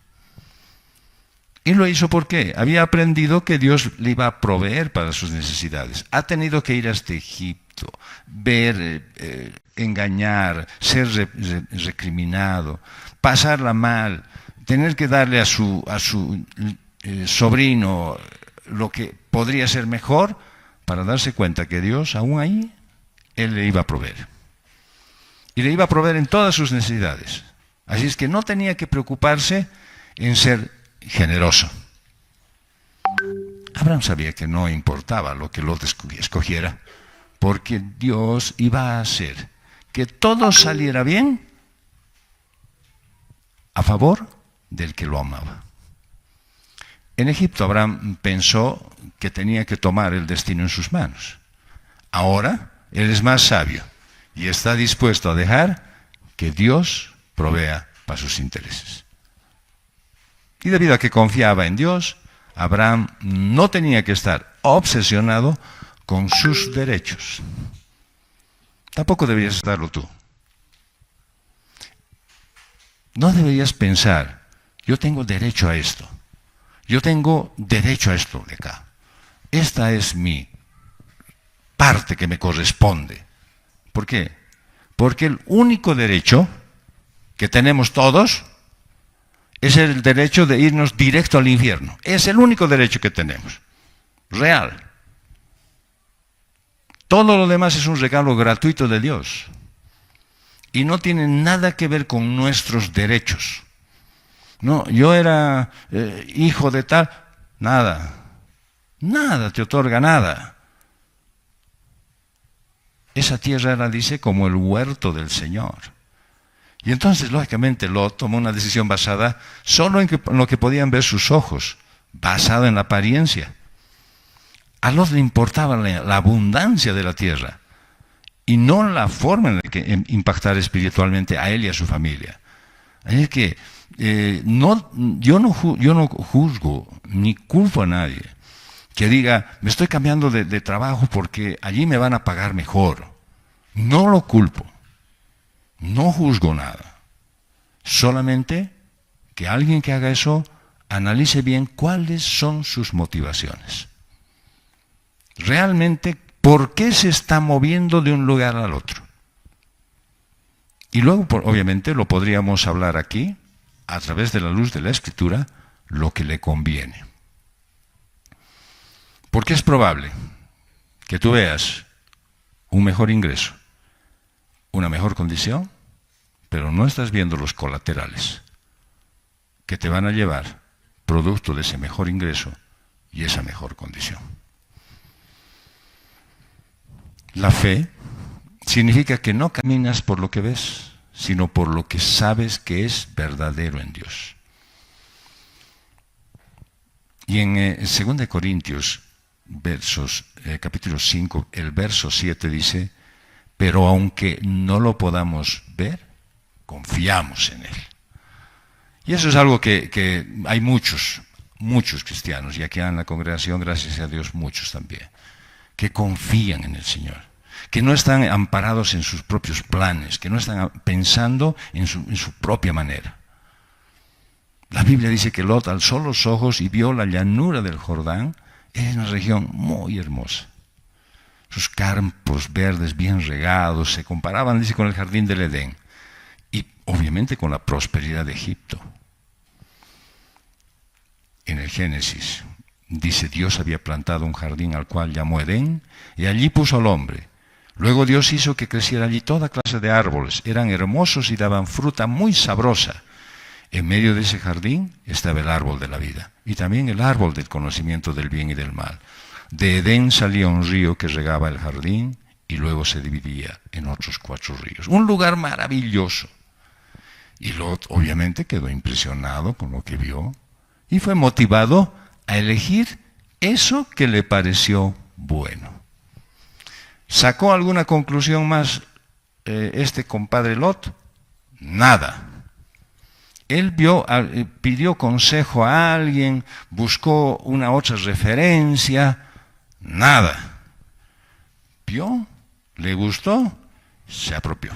A: Y lo hizo porque había aprendido que Dios le iba a proveer para sus necesidades. Ha tenido que ir hasta Egipto, ver, engañar, ser recriminado, pasarla mal, tener que darle a su sobrino lo que podría ser mejor, para darse cuenta que Dios, aún ahí, Él le iba a proveer. Y le iba a proveer en todas sus necesidades. Así es que no tenía que preocuparse en ser generoso. Abraham sabía que no importaba lo que Lot escogiera, porque Dios iba a hacer que todo saliera bien a favor del que lo amaba. En Egipto, Abraham pensó que tenía que tomar el destino en sus manos. Ahora, él es más sabio y está dispuesto a dejar que Dios provea para sus intereses. Y debido a que confiaba en Dios, Abraham no tenía que estar obsesionado con sus derechos. Tampoco deberías estarlo tú. No deberías pensar, yo tengo derecho a esto. Yo tengo derecho a esto de acá. Esta es mi parte que me corresponde. ¿Por qué? Porque el único derecho que tenemos todos es el derecho de irnos directo al infierno. Es el único derecho que tenemos. Real. Todo lo demás es un regalo gratuito de Dios. Y no tiene nada que ver con nuestros derechos. No, yo era hijo de tal. Nada. Nada te otorga nada. Esa tierra era, dice, como el huerto del Señor. Y entonces, lógicamente, Lot tomó una decisión basada solo en lo que podían ver sus ojos, basada en la apariencia. A Lot le importaba la abundancia de la tierra y no la forma en la que impactar espiritualmente a él y a su familia. Es que yo no juzgo ni culpo a nadie que diga, me estoy cambiando de trabajo porque allí me van a pagar mejor. No lo culpo. No juzgo nada. Solamente que alguien que haga eso analice bien cuáles son sus motivaciones. Realmente, ¿por qué se está moviendo de un lugar al otro? Y luego, obviamente, lo podríamos hablar aquí, a través de la luz de la Escritura, lo que le conviene. Porque es probable que tú veas un mejor ingreso, una mejor condición, pero no estás viendo los colaterales que te van a llevar producto de ese mejor ingreso y esa mejor condición. La fe significa que no caminas por lo que ves, sino por lo que sabes que es verdadero en Dios. Y en 2 Corintios, capítulo 5, el verso 7 dice, pero aunque no lo podamos ver, confiamos en Él. Y eso es algo que hay muchos cristianos, y aquí en la congregación, gracias a Dios, muchos también, que confían en el Señor, que no están amparados en sus propios planes, que no están pensando en su propia manera. La Biblia dice que Lot alzó los ojos y vio la llanura del Jordán. Es una región muy hermosa. Sus campos verdes bien regados se comparaban, dice, con el jardín del Edén. Y obviamente con la prosperidad de Egipto. En el Génesis Dice, Dios había plantado un jardín al cual llamó Edén, y allí puso al hombre. Luego Dios hizo que creciera allí toda clase de árboles. Eran hermosos y daban fruta muy sabrosa. En medio de ese jardín estaba el árbol de la vida, y también el árbol del conocimiento del bien y del mal. De Edén salía un río que regaba el jardín, y luego se dividía en otros 4 ríos. Un lugar maravilloso. Y Lot obviamente quedó impresionado con lo que vio, y fue motivado a elegir eso que le pareció bueno. ¿Sacó alguna conclusión más este compadre Lot? Nada. Él pidió consejo a alguien, buscó una otra referencia, nada. Vio, le gustó, se apropió.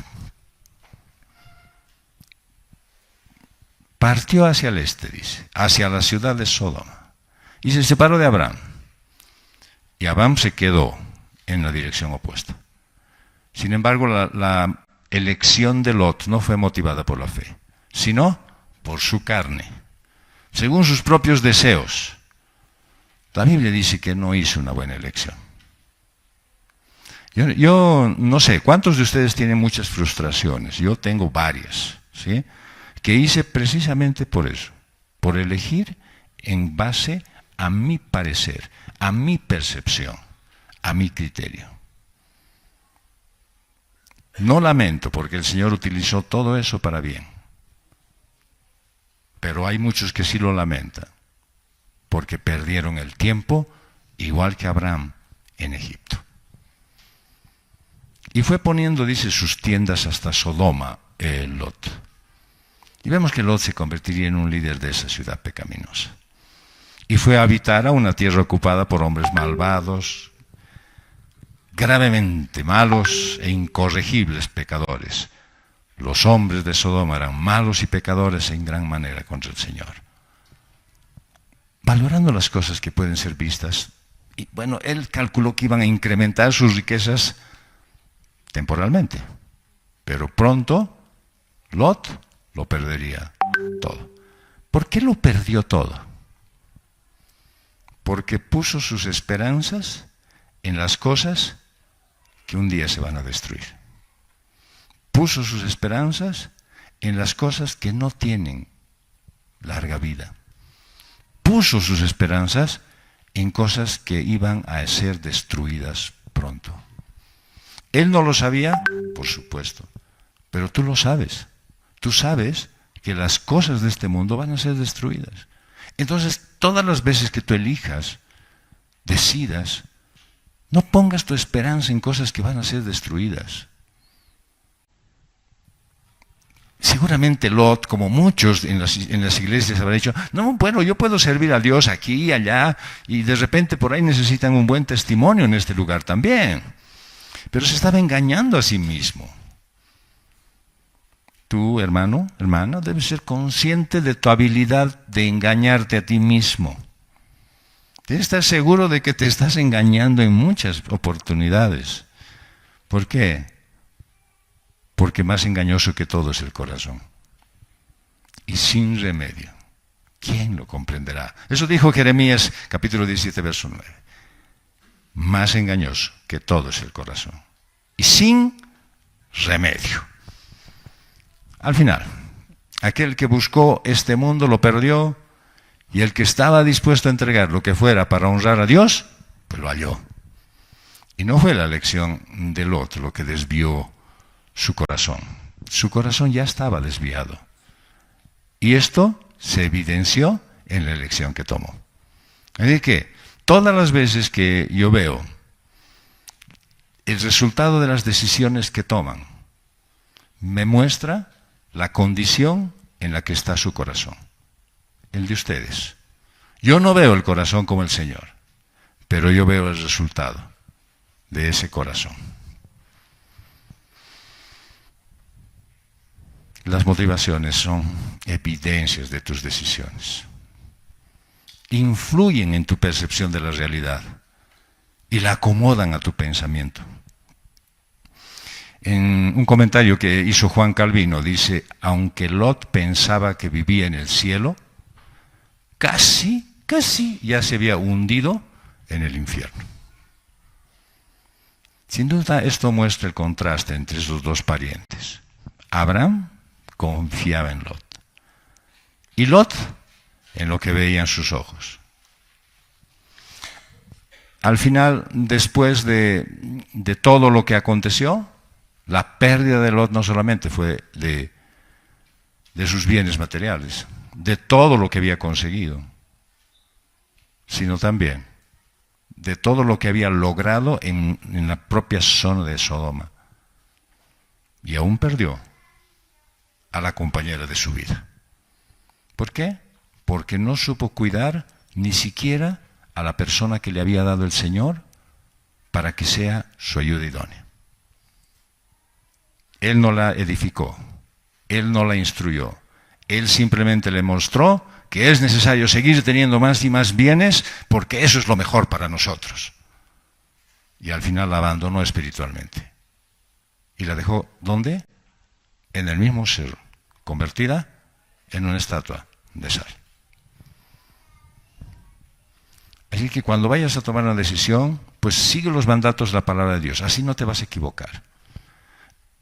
A: Partió hacia el este, dice, hacia la ciudad de Sodoma, y se separó de Abraham. Y Abraham se quedó en la dirección opuesta. Sin embargo, la elección de Lot no fue motivada por la fe, sino por su carne, según sus propios deseos. La Biblia dice que no hizo una buena elección. Yo no sé, ¿cuántos de ustedes tienen muchas frustraciones? Yo tengo varias, ¿sí? Que hice precisamente por eso, por elegir en base a mi parecer, a mi percepción, a mi criterio. No lamento, porque el Señor utilizó todo eso para bien. Pero hay muchos que sí lo lamentan, porque perdieron el tiempo, igual que Abraham en Egipto. Y fue poniendo, dice, sus tiendas hasta Sodoma, Lot. Y vemos que Lot se convertiría en un líder de esa ciudad pecaminosa. Y fue a habitar a una tierra ocupada por hombres malvados, gravemente malos e incorregibles pecadores. Los hombres de Sodoma eran malos y pecadores en gran manera contra el Señor. Valorando las cosas que pueden ser vistas, y bueno, él calculó que iban a incrementar sus riquezas temporalmente, pero pronto Lot lo perdería todo. ¿Por qué lo perdió todo? Porque puso sus esperanzas en las cosas que un día se van a destruir. Puso sus esperanzas en las cosas que no tienen larga vida. Puso sus esperanzas en cosas que iban a ser destruidas pronto. Él no lo sabía, por supuesto, pero tú lo sabes. Tú sabes que las cosas de este mundo van a ser destruidas. Entonces, todas las veces que tú elijas, decidas, no pongas tu esperanza en cosas que van a ser destruidas. Seguramente Lot, como muchos en las iglesias, habrá dicho, no, bueno, yo puedo servir a Dios aquí y allá, y de repente por ahí necesitan un buen testimonio en este lugar también. Pero se estaba engañando a sí mismo. Tú, hermano, hermana, debes ser consciente de tu habilidad de engañarte a ti mismo. Debes estar seguro de que te estás engañando en muchas oportunidades. ¿Por qué? Porque más engañoso que todo es el corazón. Y sin remedio. ¿Quién lo comprenderá? Eso dijo Jeremías, capítulo 17, verso 9. Más engañoso que todo es el corazón. Y sin remedio. Al final, aquel que buscó este mundo lo perdió, y el que estaba dispuesto a entregar lo que fuera para honrar a Dios, pues lo halló. Y no fue la elección de Lot lo que desvió su corazón. Su corazón ya estaba desviado. Y esto se evidenció en la elección que tomó. Así que, todas las veces que yo veo el resultado de las decisiones que toman, me muestra la condición en la que está su corazón, el de ustedes. Yo no veo el corazón como el Señor, pero yo veo el resultado de ese corazón. Las motivaciones son evidencias de tus decisiones. Influyen en tu percepción de la realidad y la acomodan a tu pensamiento. En un comentario que hizo Juan Calvino dice, aunque Lot pensaba que vivía en el cielo, casi casi ya se había hundido en el infierno. Sin duda esto muestra el contraste entre esos dos parientes. Abraham confiaba en Lot y Lot en lo que veían sus ojos. Al final, después de todo lo que aconteció, la pérdida de Lot no solamente fue de sus bienes materiales, de todo lo que había conseguido, sino también de todo lo que había logrado en la propia zona de Sodoma. Y aún perdió a la compañera de su vida. ¿Por qué? Porque no supo cuidar ni siquiera a la persona que le había dado el Señor para que sea su ayuda idónea. Él no la edificó, él no la instruyó, él simplemente le mostró que es necesario seguir teniendo más y más bienes porque eso es lo mejor para nosotros. Y al final la abandonó espiritualmente. ¿Y la dejó dónde? En el mismo cerro, convertida en una estatua de sal. Así que cuando vayas a tomar una decisión, pues sigue los mandatos de la palabra de Dios, así no te vas a equivocar.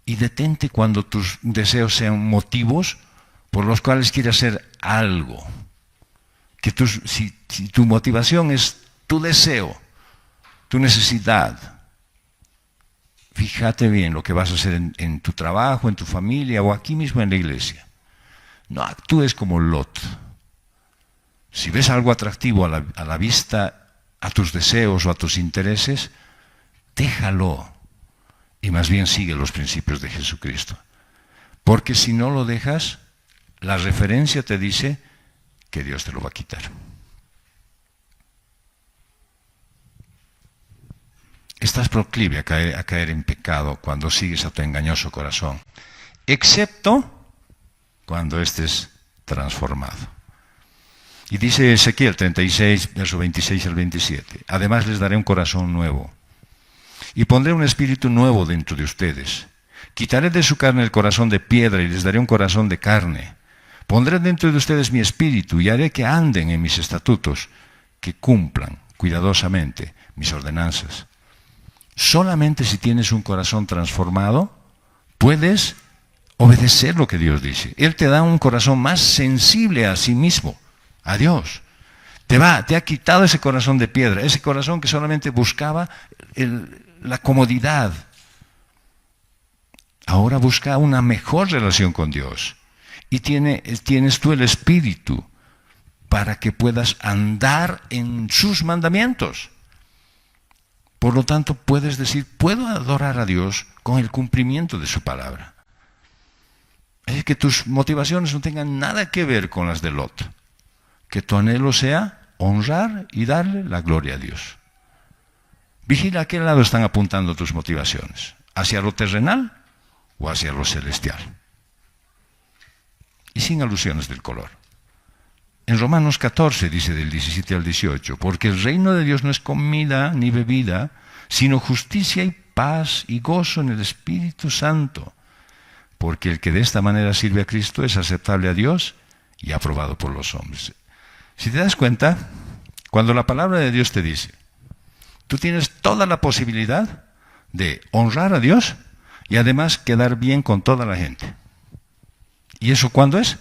A: Y detente cuando tus deseos sean motivos por los cuales quieres hacer algo. Que si tu motivación es tu deseo, tu necesidad, fíjate bien lo que vas a hacer en tu trabajo, en tu familia o aquí mismo en la iglesia. No actúes como Lot. Si ves algo atractivo a la vista, a tus deseos o a tus intereses, déjalo y más bien sigue los principios de Jesucristo. Porque si no lo dejas, la referencia te dice que Dios te lo va a quitar. Estás proclive a caer en pecado cuando sigues a tu engañoso corazón, excepto cuando estés transformado. Y dice Ezequiel 36, verso 26 al 27, además les daré un corazón nuevo, y pondré un espíritu nuevo dentro de ustedes. Quitaré de su carne el corazón de piedra y les daré un corazón de carne. Pondré dentro de ustedes mi espíritu y haré que anden en mis estatutos, que cumplan cuidadosamente mis ordenanzas. Solamente si tienes un corazón transformado, puedes obedecer lo que Dios dice. Él te da un corazón más sensible a sí mismo, a Dios. Te ha quitado ese corazón de piedra, ese corazón que solamente buscaba la comodidad. Ahora busca una mejor relación con Dios. Y tienes tú el Espíritu para que puedas andar en sus mandamientos. Por lo tanto, puedes decir, puedo adorar a Dios con el cumplimiento de su palabra. Es que tus motivaciones no tengan nada que ver con las de Lot. Que tu anhelo sea honrar y darle la gloria a Dios. Vigila a qué lado están apuntando tus motivaciones. ¿Hacia lo terrenal o hacia lo celestial? Y sin alusiones del color. En Romanos 14 dice del 17 al 18, porque el reino de Dios no es comida ni bebida, sino justicia y paz y gozo en el Espíritu Santo. Porque el que de esta manera sirve a Cristo es aceptable a Dios y aprobado por los hombres. Si te das cuenta, cuando la palabra de Dios te dice, tú tienes toda la posibilidad de honrar a Dios y además quedar bien con toda la gente. ¿Y eso cuándo es?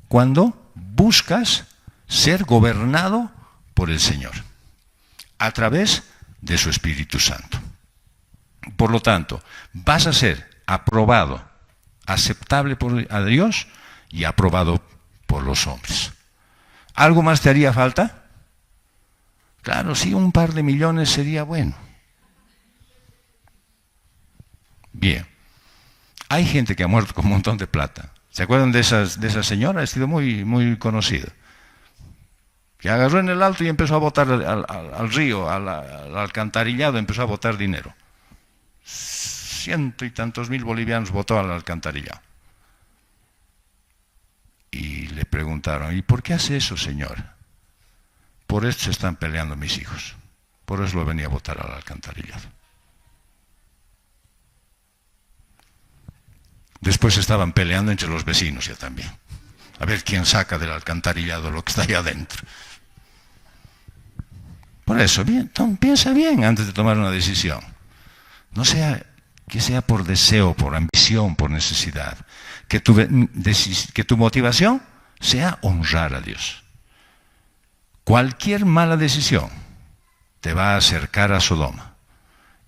A: Cuando buscas ser gobernado por el Señor, a través de su Espíritu Santo. Por lo tanto, vas a ser aprobado, aceptable a Dios y aprobado por los hombres. ¿Algo más te haría falta? Claro, sí, un par de millones sería bueno. Bien. Hay gente que ha muerto con un montón de plata. ¿Se acuerdan de esa señora? Ha sido muy, muy conocida. Que agarró en el alto y empezó a botar al río, al alcantarillado, empezó a botar dinero. 100 y tantos mil bolivianos botó al alcantarillado. Y le preguntaron, ¿y por qué hace eso, señora? Por esto se están peleando mis hijos. Por eso lo venía a botar al alcantarillado. Después estaban peleando entre los vecinos ya también. A ver quién saca del alcantarillado lo que está ahí adentro. Por eso, piensa bien antes de tomar una decisión. No sea que sea por deseo, por ambición, por necesidad. Que tu motivación sea honrar a Dios. Cualquier mala decisión te va a acercar a Sodoma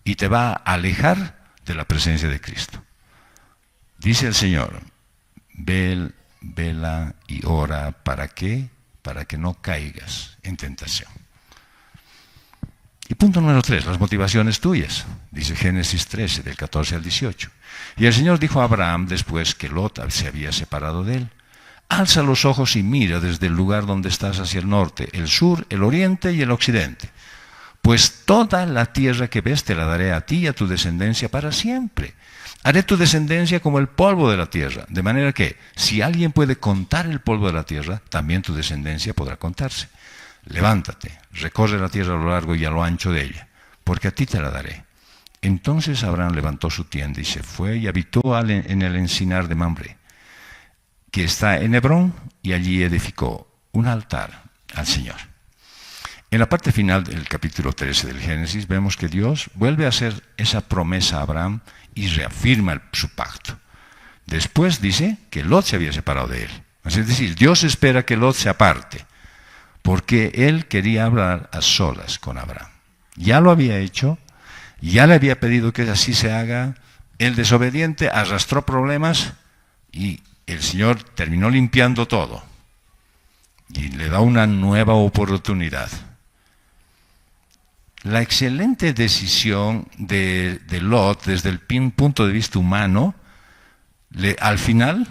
A: y te va a alejar de la presencia de Cristo. Dice el Señor, vela y ora, ¿para qué? Para que no caigas en tentación. Y punto número 3, las motivaciones tuyas. Dice Génesis 13, del 14 al 18. Y el Señor dijo a Abraham, después que Lot se había separado de él, alza los ojos y mira desde el lugar donde estás hacia el norte, el sur, el oriente y el occidente. Pues toda la tierra que ves te la daré a ti y a tu descendencia para siempre. Haré tu descendencia como el polvo de la tierra, de manera que, si alguien puede contar el polvo de la tierra, también tu descendencia podrá contarse. Levántate, recorre la tierra a lo largo y a lo ancho de ella, porque a ti te la daré. Entonces Abraham levantó su tienda y se fue y habitó en el encinar de Mamre, que está en Hebrón, y allí edificó un altar al Señor. En la parte final del capítulo 13 del Génesis vemos que Dios vuelve a hacer esa promesa a Abraham y reafirma su pacto. Después dice que Lot se había separado de él. Es decir, Dios espera que Lot se aparte, porque él quería hablar a solas con Abraham. Ya lo había hecho, ya le había pedido que así se haga. El desobediente arrastró problemas y el Señor terminó limpiando todo y le da una nueva oportunidad. La excelente decisión de Lot desde el punto de vista humano, al final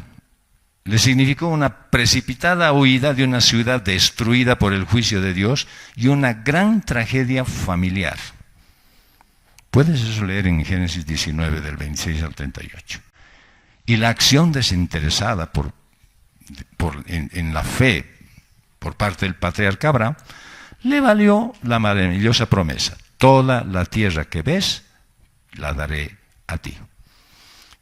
A: le significó una precipitada huida de una ciudad destruida por el juicio de Dios y una gran tragedia familiar. Puedes eso leer en Génesis 19 del 26 al 38. Y la acción desinteresada en la fe por parte del patriarca Abraham le valió la maravillosa promesa: toda la tierra que ves la daré a ti.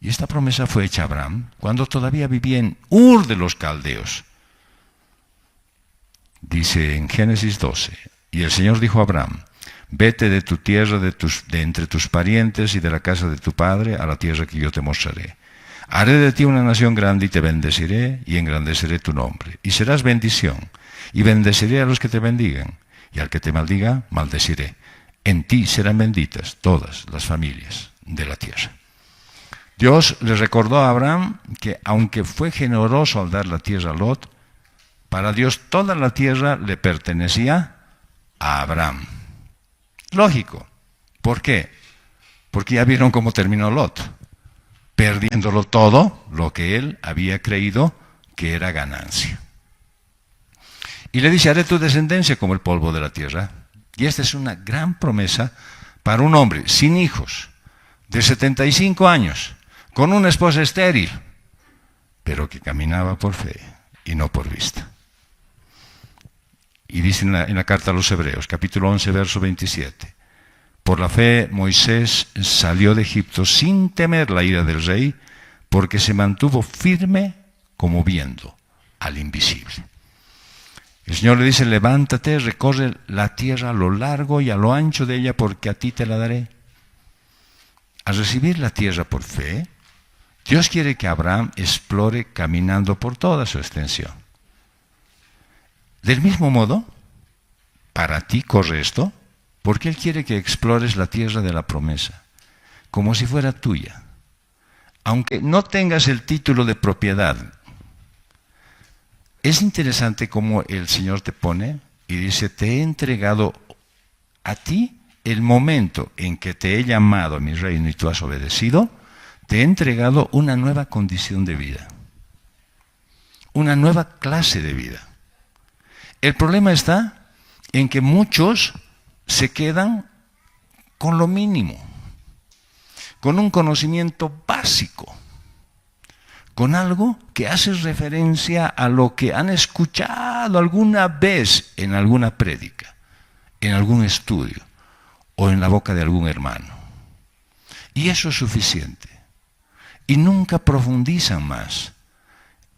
A: Y esta promesa fue hecha a Abraham cuando todavía vivía en Ur de los Caldeos. Dice en Génesis 12, y el Señor dijo a Abraham: vete de tu tierra, de entre tus parientes y de la casa de tu padre, a la tierra que yo te mostraré. Haré de ti una nación grande y te bendeciré y engrandeceré tu nombre. Y serás bendición, y bendeciré a los que te bendigan, y al que te maldiga, maldeciré. En ti serán benditas todas las familias de la tierra. Dios le recordó a Abraham que, aunque fue generoso al dar la tierra a Lot, para Dios toda la tierra le pertenecía a Abraham. Lógico. ¿Por qué? Porque ya vieron cómo terminó Lot, perdiéndolo todo lo que él había creído que era ganancia. Y le dice: haré tu descendencia como el polvo de la tierra. Y esta es una gran promesa para un hombre sin hijos, de 75 años, con una esposa estéril, pero que caminaba por fe y no por vista. Y dice en la carta a los Hebreos, capítulo 11, verso 27, por la fe Moisés salió de Egipto sin temer la ira del rey, porque se mantuvo firme como viendo al invisible. El Señor le dice: levántate, recorre la tierra a lo largo y a lo ancho de ella, porque a ti te la daré. Al recibir la tierra por fe, Dios quiere que Abraham explore caminando por toda su extensión. Del mismo modo, para ti corre esto, porque Él quiere que explores la tierra de la promesa, como si fuera tuya. Aunque no tengas el título de propiedad, es interesante cómo el Señor te pone y dice: te he entregado a ti el momento en que te he llamado a mi reino y tú has obedecido. Te he entregado una nueva condición de vida, una nueva clase de vida. El problema está en que muchos se quedan con lo mínimo, con un conocimiento básico, con algo que hace referencia a lo que han escuchado alguna vez en alguna prédica, en algún estudio o en la boca de algún hermano. Y eso es suficiente. Y nunca profundizan más.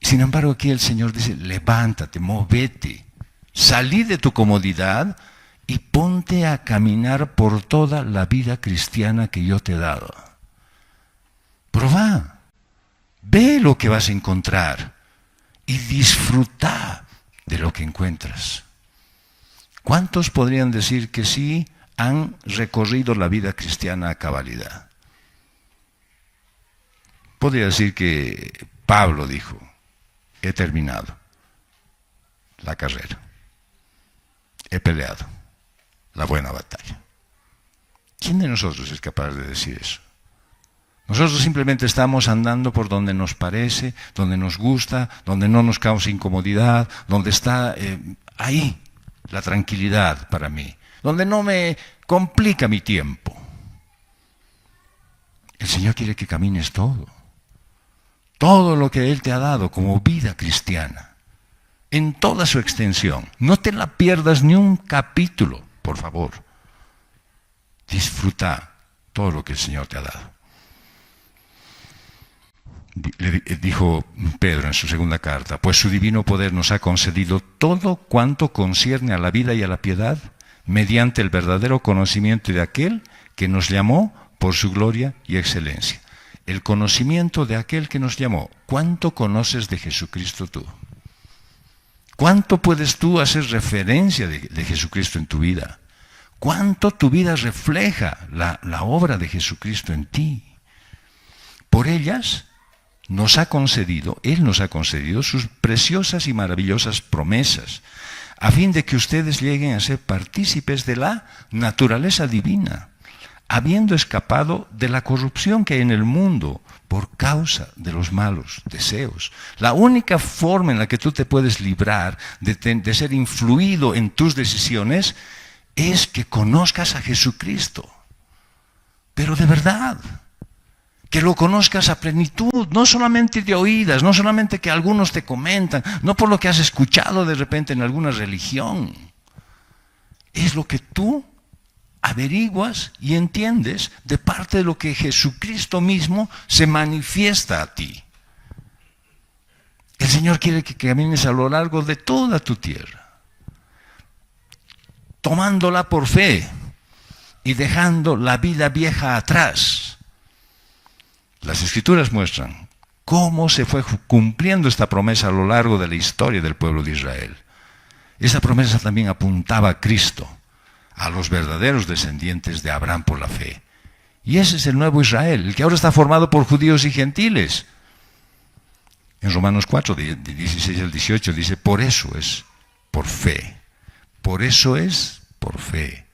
A: Sin embargo, aquí el Señor dice, levántate, móvete, salí de tu comodidad y ponte a caminar por toda la vida cristiana que yo te he dado. Probá, ve lo que vas a encontrar y disfruta de lo que encuentras. ¿Cuántos podrían decir que sí han recorrido la vida cristiana a cabalidad? Podría decir que Pablo dijo, he terminado la carrera, he peleado la buena batalla. ¿Quién de nosotros es capaz de decir eso? Nosotros simplemente estamos andando por donde nos parece, donde nos gusta, donde no nos causa incomodidad, donde está ahí la tranquilidad para mí, donde no me complica mi tiempo. El Señor quiere que camines todo lo que Él te ha dado como vida cristiana, en toda su extensión. No te la pierdas ni un capítulo, por favor. Disfruta todo lo que el Señor te ha dado. Le dijo Pedro en su segunda carta, pues su divino poder nos ha concedido todo cuanto concierne a la vida y a la piedad, mediante el verdadero conocimiento de aquel que nos llamó por su gloria y excelencia. El conocimiento de aquel que nos llamó. ¿Cuánto conoces de Jesucristo tú? ¿Cuánto puedes tú hacer referencia de Jesucristo en tu vida? ¿Cuánto tu vida refleja la obra de Jesucristo en ti? Por ellas Él nos ha concedido sus preciosas y maravillosas promesas, a fin de que ustedes lleguen a ser partícipes de la naturaleza divina, habiendo escapado de la corrupción que hay en el mundo por causa de los malos deseos. La única forma en la que tú te puedes librar de ser influido en tus decisiones es que conozcas a Jesucristo, pero de verdad. Que lo conozcas a plenitud, no solamente de oídas, no solamente que algunos te comentan, no por lo que has escuchado de repente en alguna religión. Es lo que tú averiguas y entiendes de parte de lo que Jesucristo mismo se manifiesta a ti. El Señor quiere que camines a lo largo de toda tu tierra, tomándola por fe y dejando la vida vieja atrás. Las Escrituras muestran cómo se fue cumpliendo esta promesa a lo largo de la historia del pueblo de Israel. Esa promesa también apuntaba a Cristo, a los verdaderos descendientes de Abraham por la fe. Y ese es el nuevo Israel, el que ahora está formado por judíos y gentiles. En Romanos 4, de 16 al 18 dice, por eso es por fe. Por eso es por fe.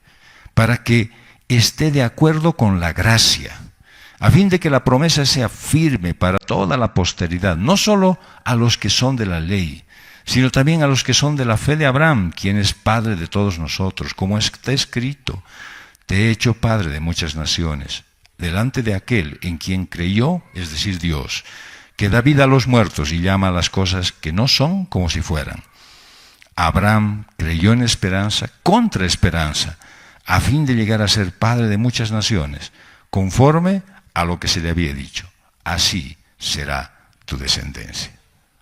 A: Para que esté de acuerdo con la gracia, a fin de que la promesa sea firme para toda la posteridad, no solo a los que son de la ley, sino también a los que son de la fe de Abraham, quien es padre de todos nosotros, como está escrito, te he hecho padre de muchas naciones, delante de aquel en quien creyó, es decir, Dios, que da vida a los muertos y llama a las cosas que no son como si fueran. Abraham creyó en esperanza contra esperanza, a fin de llegar a ser padre de muchas naciones, conforme a lo que se le había dicho, así será tu descendencia.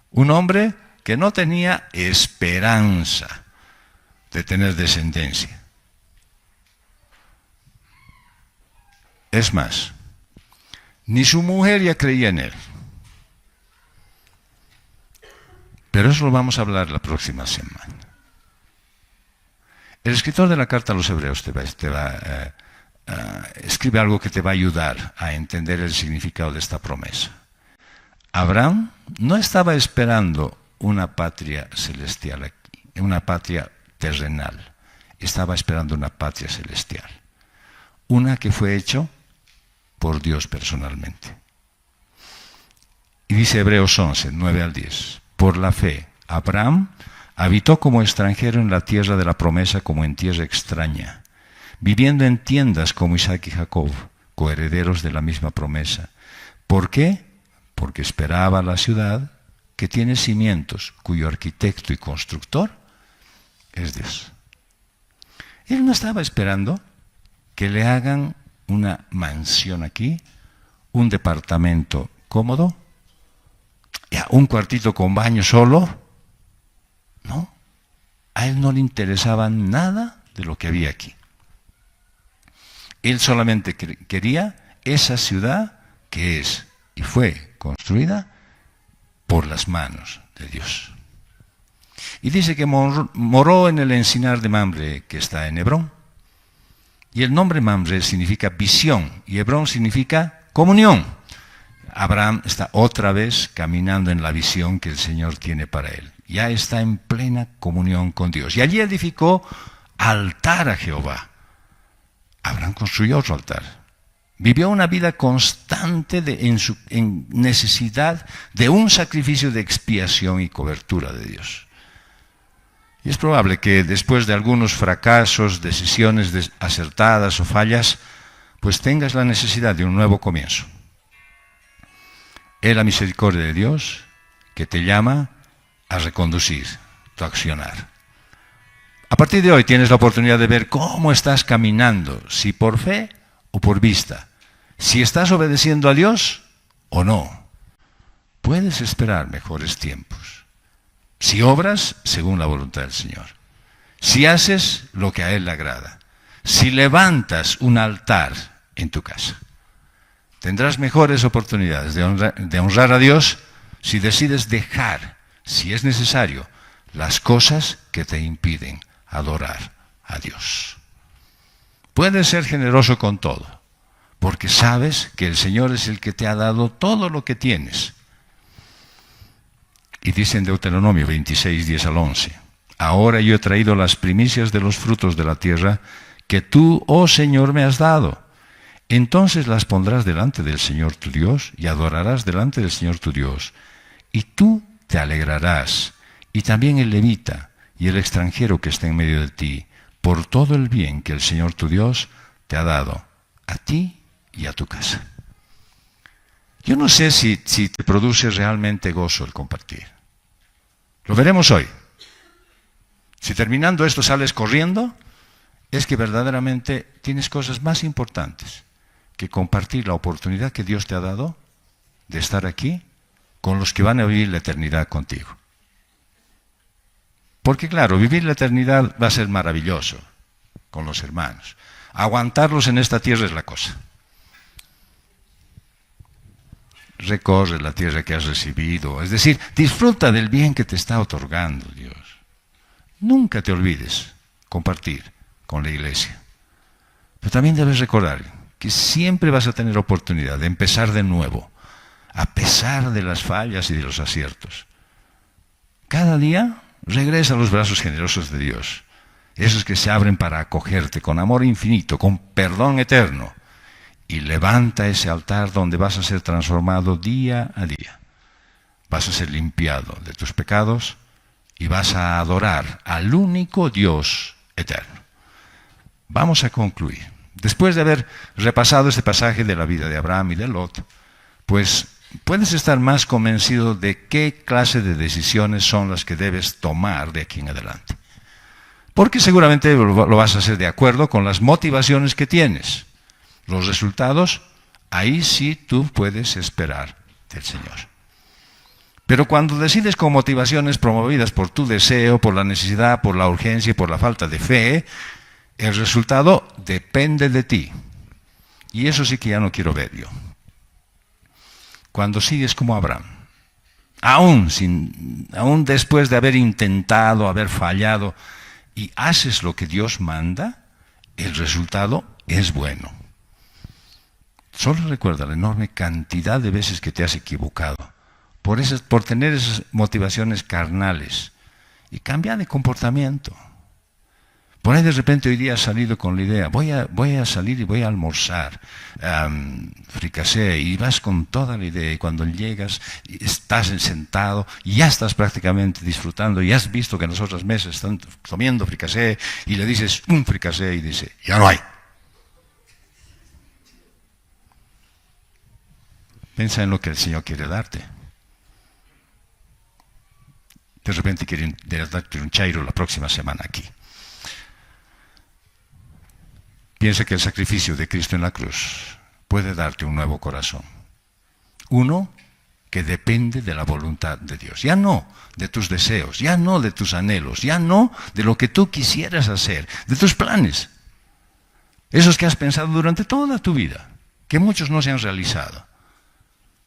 A: Un hombre que no tenía esperanza de tener descendencia. Es más, ni su mujer ya creía en él. Pero eso lo vamos a hablar la próxima semana. El escritor de la carta a los Hebreos escribe algo que te va a ayudar a entender el significado de esta promesa. Abraham no estaba esperando una patria celestial aquí, una patria terrenal. Estaba esperando una patria celestial. Una que fue hecha por Dios personalmente. Y dice Hebreos 11, 9 al 10. Por la fe, Abraham habitó como extranjero en la tierra de la promesa como en tierra extraña, viviendo en tiendas como Isaac y Jacob, coherederos de la misma promesa. ¿Por qué? Porque esperaba la ciudad que tiene cimientos, cuyo arquitecto y constructor es Dios. Él no estaba esperando que le hagan una mansión aquí, un departamento cómodo. Ya, un cuartito con baño solo. No, a él no le interesaba nada de lo que había aquí. Él solamente quería esa ciudad que es y fue construida por las manos de Dios. Y dice que moró en el encinar de Mamre, que está en Hebrón. Y el nombre Mamre significa visión, y Hebrón significa comunión. Abraham está otra vez caminando en la visión que el Señor tiene para él. Ya está en plena comunión con Dios. Y allí edificó altar a Jehová. Abraham construyó otro altar. Vivió una vida constante en necesidad de un sacrificio de expiación y cobertura de Dios. Y es probable que después de algunos fracasos, decisiones acertadas o fallas, pues tengas la necesidad de un nuevo comienzo. Es la misericordia de Dios que te llama a reconducir tu accionar. A partir de hoy tienes la oportunidad de ver cómo estás caminando, si por fe o por vista, si estás obedeciendo a Dios o no. Puedes esperar mejores tiempos, si obras según la voluntad del Señor, si haces lo que a Él le agrada, si levantas un altar en tu casa. Tendrás mejores oportunidades de honrar a Dios si decides dejar, si es necesario, las cosas que te impiden adorar a Dios. Puedes ser generoso con todo, porque sabes que el Señor es el que te ha dado todo lo que tienes. Y dice en Deuteronomio 26, 10 al 11, ahora yo he traído las primicias de los frutos de la tierra que tú, oh Señor, me has dado. Entonces las pondrás delante del Señor tu Dios y adorarás delante del Señor tu Dios. Y tú te alegrarás, y también el levita y el extranjero que está en medio de ti, por todo el bien que el Señor tu Dios te ha dado, a ti y a tu casa. Yo no sé si te produce realmente gozo el compartir. Lo veremos hoy. Si terminando esto sales corriendo, es que verdaderamente tienes cosas más importantes que compartir la oportunidad que Dios te ha dado de estar aquí con los que van a vivir la eternidad contigo. Porque claro, vivir la eternidad va a ser maravilloso con los hermanos. Aguantarlos en esta tierra es la cosa. Recorre la tierra que has recibido, es decir, disfruta del bien que te está otorgando Dios. Nunca te olvides compartir con la iglesia. Pero también debes recordar que siempre vas a tener oportunidad de empezar de nuevo, a pesar de las fallas y de los aciertos. Cada día regresa a los brazos generosos de Dios, esos que se abren para acogerte con amor infinito, con perdón eterno, y levanta ese altar donde vas a ser transformado día a día. Vas a ser limpiado de tus pecados y vas a adorar al único Dios eterno. Vamos a concluir. Después de haber repasado este pasaje de la vida de Abraham y de Lot, pues puedes estar más convencido de qué clase de decisiones son las que debes tomar de aquí en adelante. Porque seguramente lo vas a hacer de acuerdo con las motivaciones que tienes. Los resultados, ahí sí tú puedes esperar del Señor. Pero cuando decides con motivaciones promovidas por tu deseo, por la necesidad, por la urgencia y por la falta de fe, el resultado depende de ti. Y eso sí que ya no quiero ver yo. Cuando sigues como Abraham, aún después de haber intentado, haber fallado, y haces lo que Dios manda, el resultado es bueno. Solo recuerda la enorme cantidad de veces que te has equivocado por tener esas motivaciones carnales, y cambia de comportamiento. Por ahí de repente hoy día has salido con la idea, voy a salir y voy a almorzar fricasé, y vas con toda la idea, y cuando llegas estás sentado y ya estás prácticamente disfrutando y has visto que en las otras mesas están comiendo fricasé y le dices un fricasé y dice, ya no hay. Piensa en lo que el Señor quiere darte. De repente quiere darte un chairo la próxima semana aquí. Piensa que el sacrificio de Cristo en la cruz puede darte un nuevo corazón. Uno que depende de la voluntad de Dios. Ya no de tus deseos, ya no de tus anhelos, ya no de lo que tú quisieras hacer, de tus planes. Esos que has pensado durante toda tu vida, que muchos no se han realizado.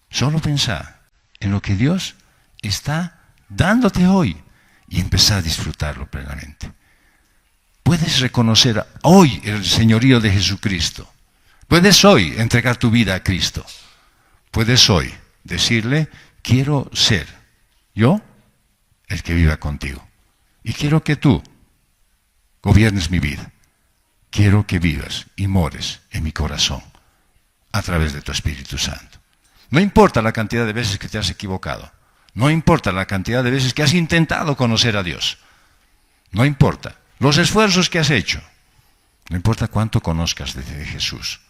A: Solo pensá en lo que Dios está dándote hoy y empezá a disfrutarlo plenamente. Puedes reconocer hoy el señorío de Jesucristo. Puedes hoy entregar tu vida a Cristo. Puedes hoy decirle, quiero ser yo el que viva contigo. Y quiero que tú gobiernes mi vida. Quiero que vivas y mores en mi corazón a través de tu Espíritu Santo. No importa la cantidad de veces que te has equivocado. No importa la cantidad de veces que has intentado conocer a Dios. No importa los esfuerzos que has hecho. No importa cuánto conozcas de Jesús.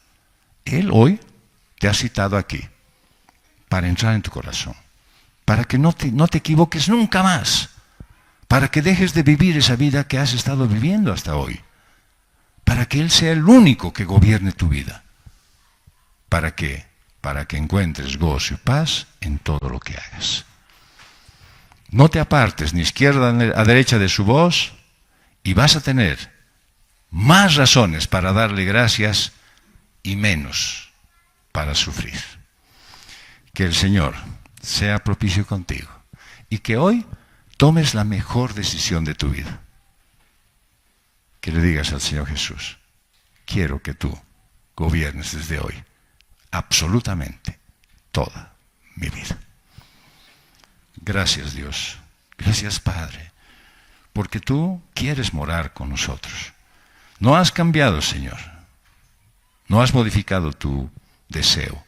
A: Él hoy te ha citado aquí para entrar en tu corazón. Para que no te equivoques nunca más. Para que dejes de vivir esa vida que has estado viviendo hasta hoy. Para que Él sea el único que gobierne tu vida. ¿Para qué? Para que encuentres gozo y paz en todo lo que hagas. No te apartes ni izquierda ni a derecha de su voz y vas a tener más razones para darle gracias y menos para sufrir. Que el Señor sea propicio contigo y que hoy tomes la mejor decisión de tu vida. Que le digas al Señor Jesús, quiero que tú gobiernes desde hoy absolutamente toda mi vida. Gracias Dios, gracias Padre, porque tú quieres morar con nosotros. No has cambiado, Señor, no has modificado tu deseo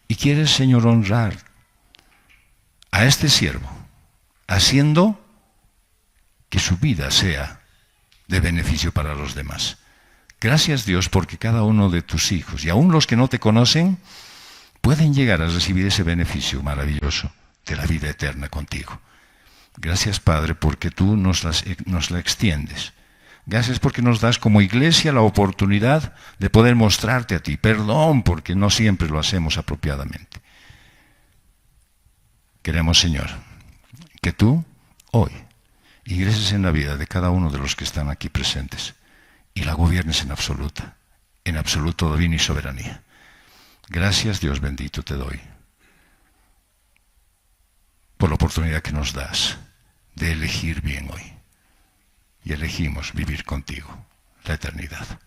A: y quieres, Señor, honrar a este siervo, haciendo que su vida sea de beneficio para los demás. Gracias Dios porque cada uno de tus hijos, y aún los que no te conocen, pueden llegar a recibir ese beneficio maravilloso de la vida eterna contigo. Gracias Padre porque tú nos la extiendes. Gracias porque nos das como iglesia la oportunidad de poder mostrarte a ti. Perdón porque no siempre lo hacemos apropiadamente. Queremos, Señor, que tú hoy ingreses en la vida de cada uno de los que están aquí presentes y la gobiernes en absoluto dominio y soberanía. Gracias, Dios bendito, te doy por la oportunidad que nos das de elegir bien hoy. Y elegimos vivir contigo la eternidad.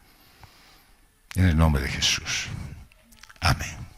A: En el nombre de Jesús. Amén.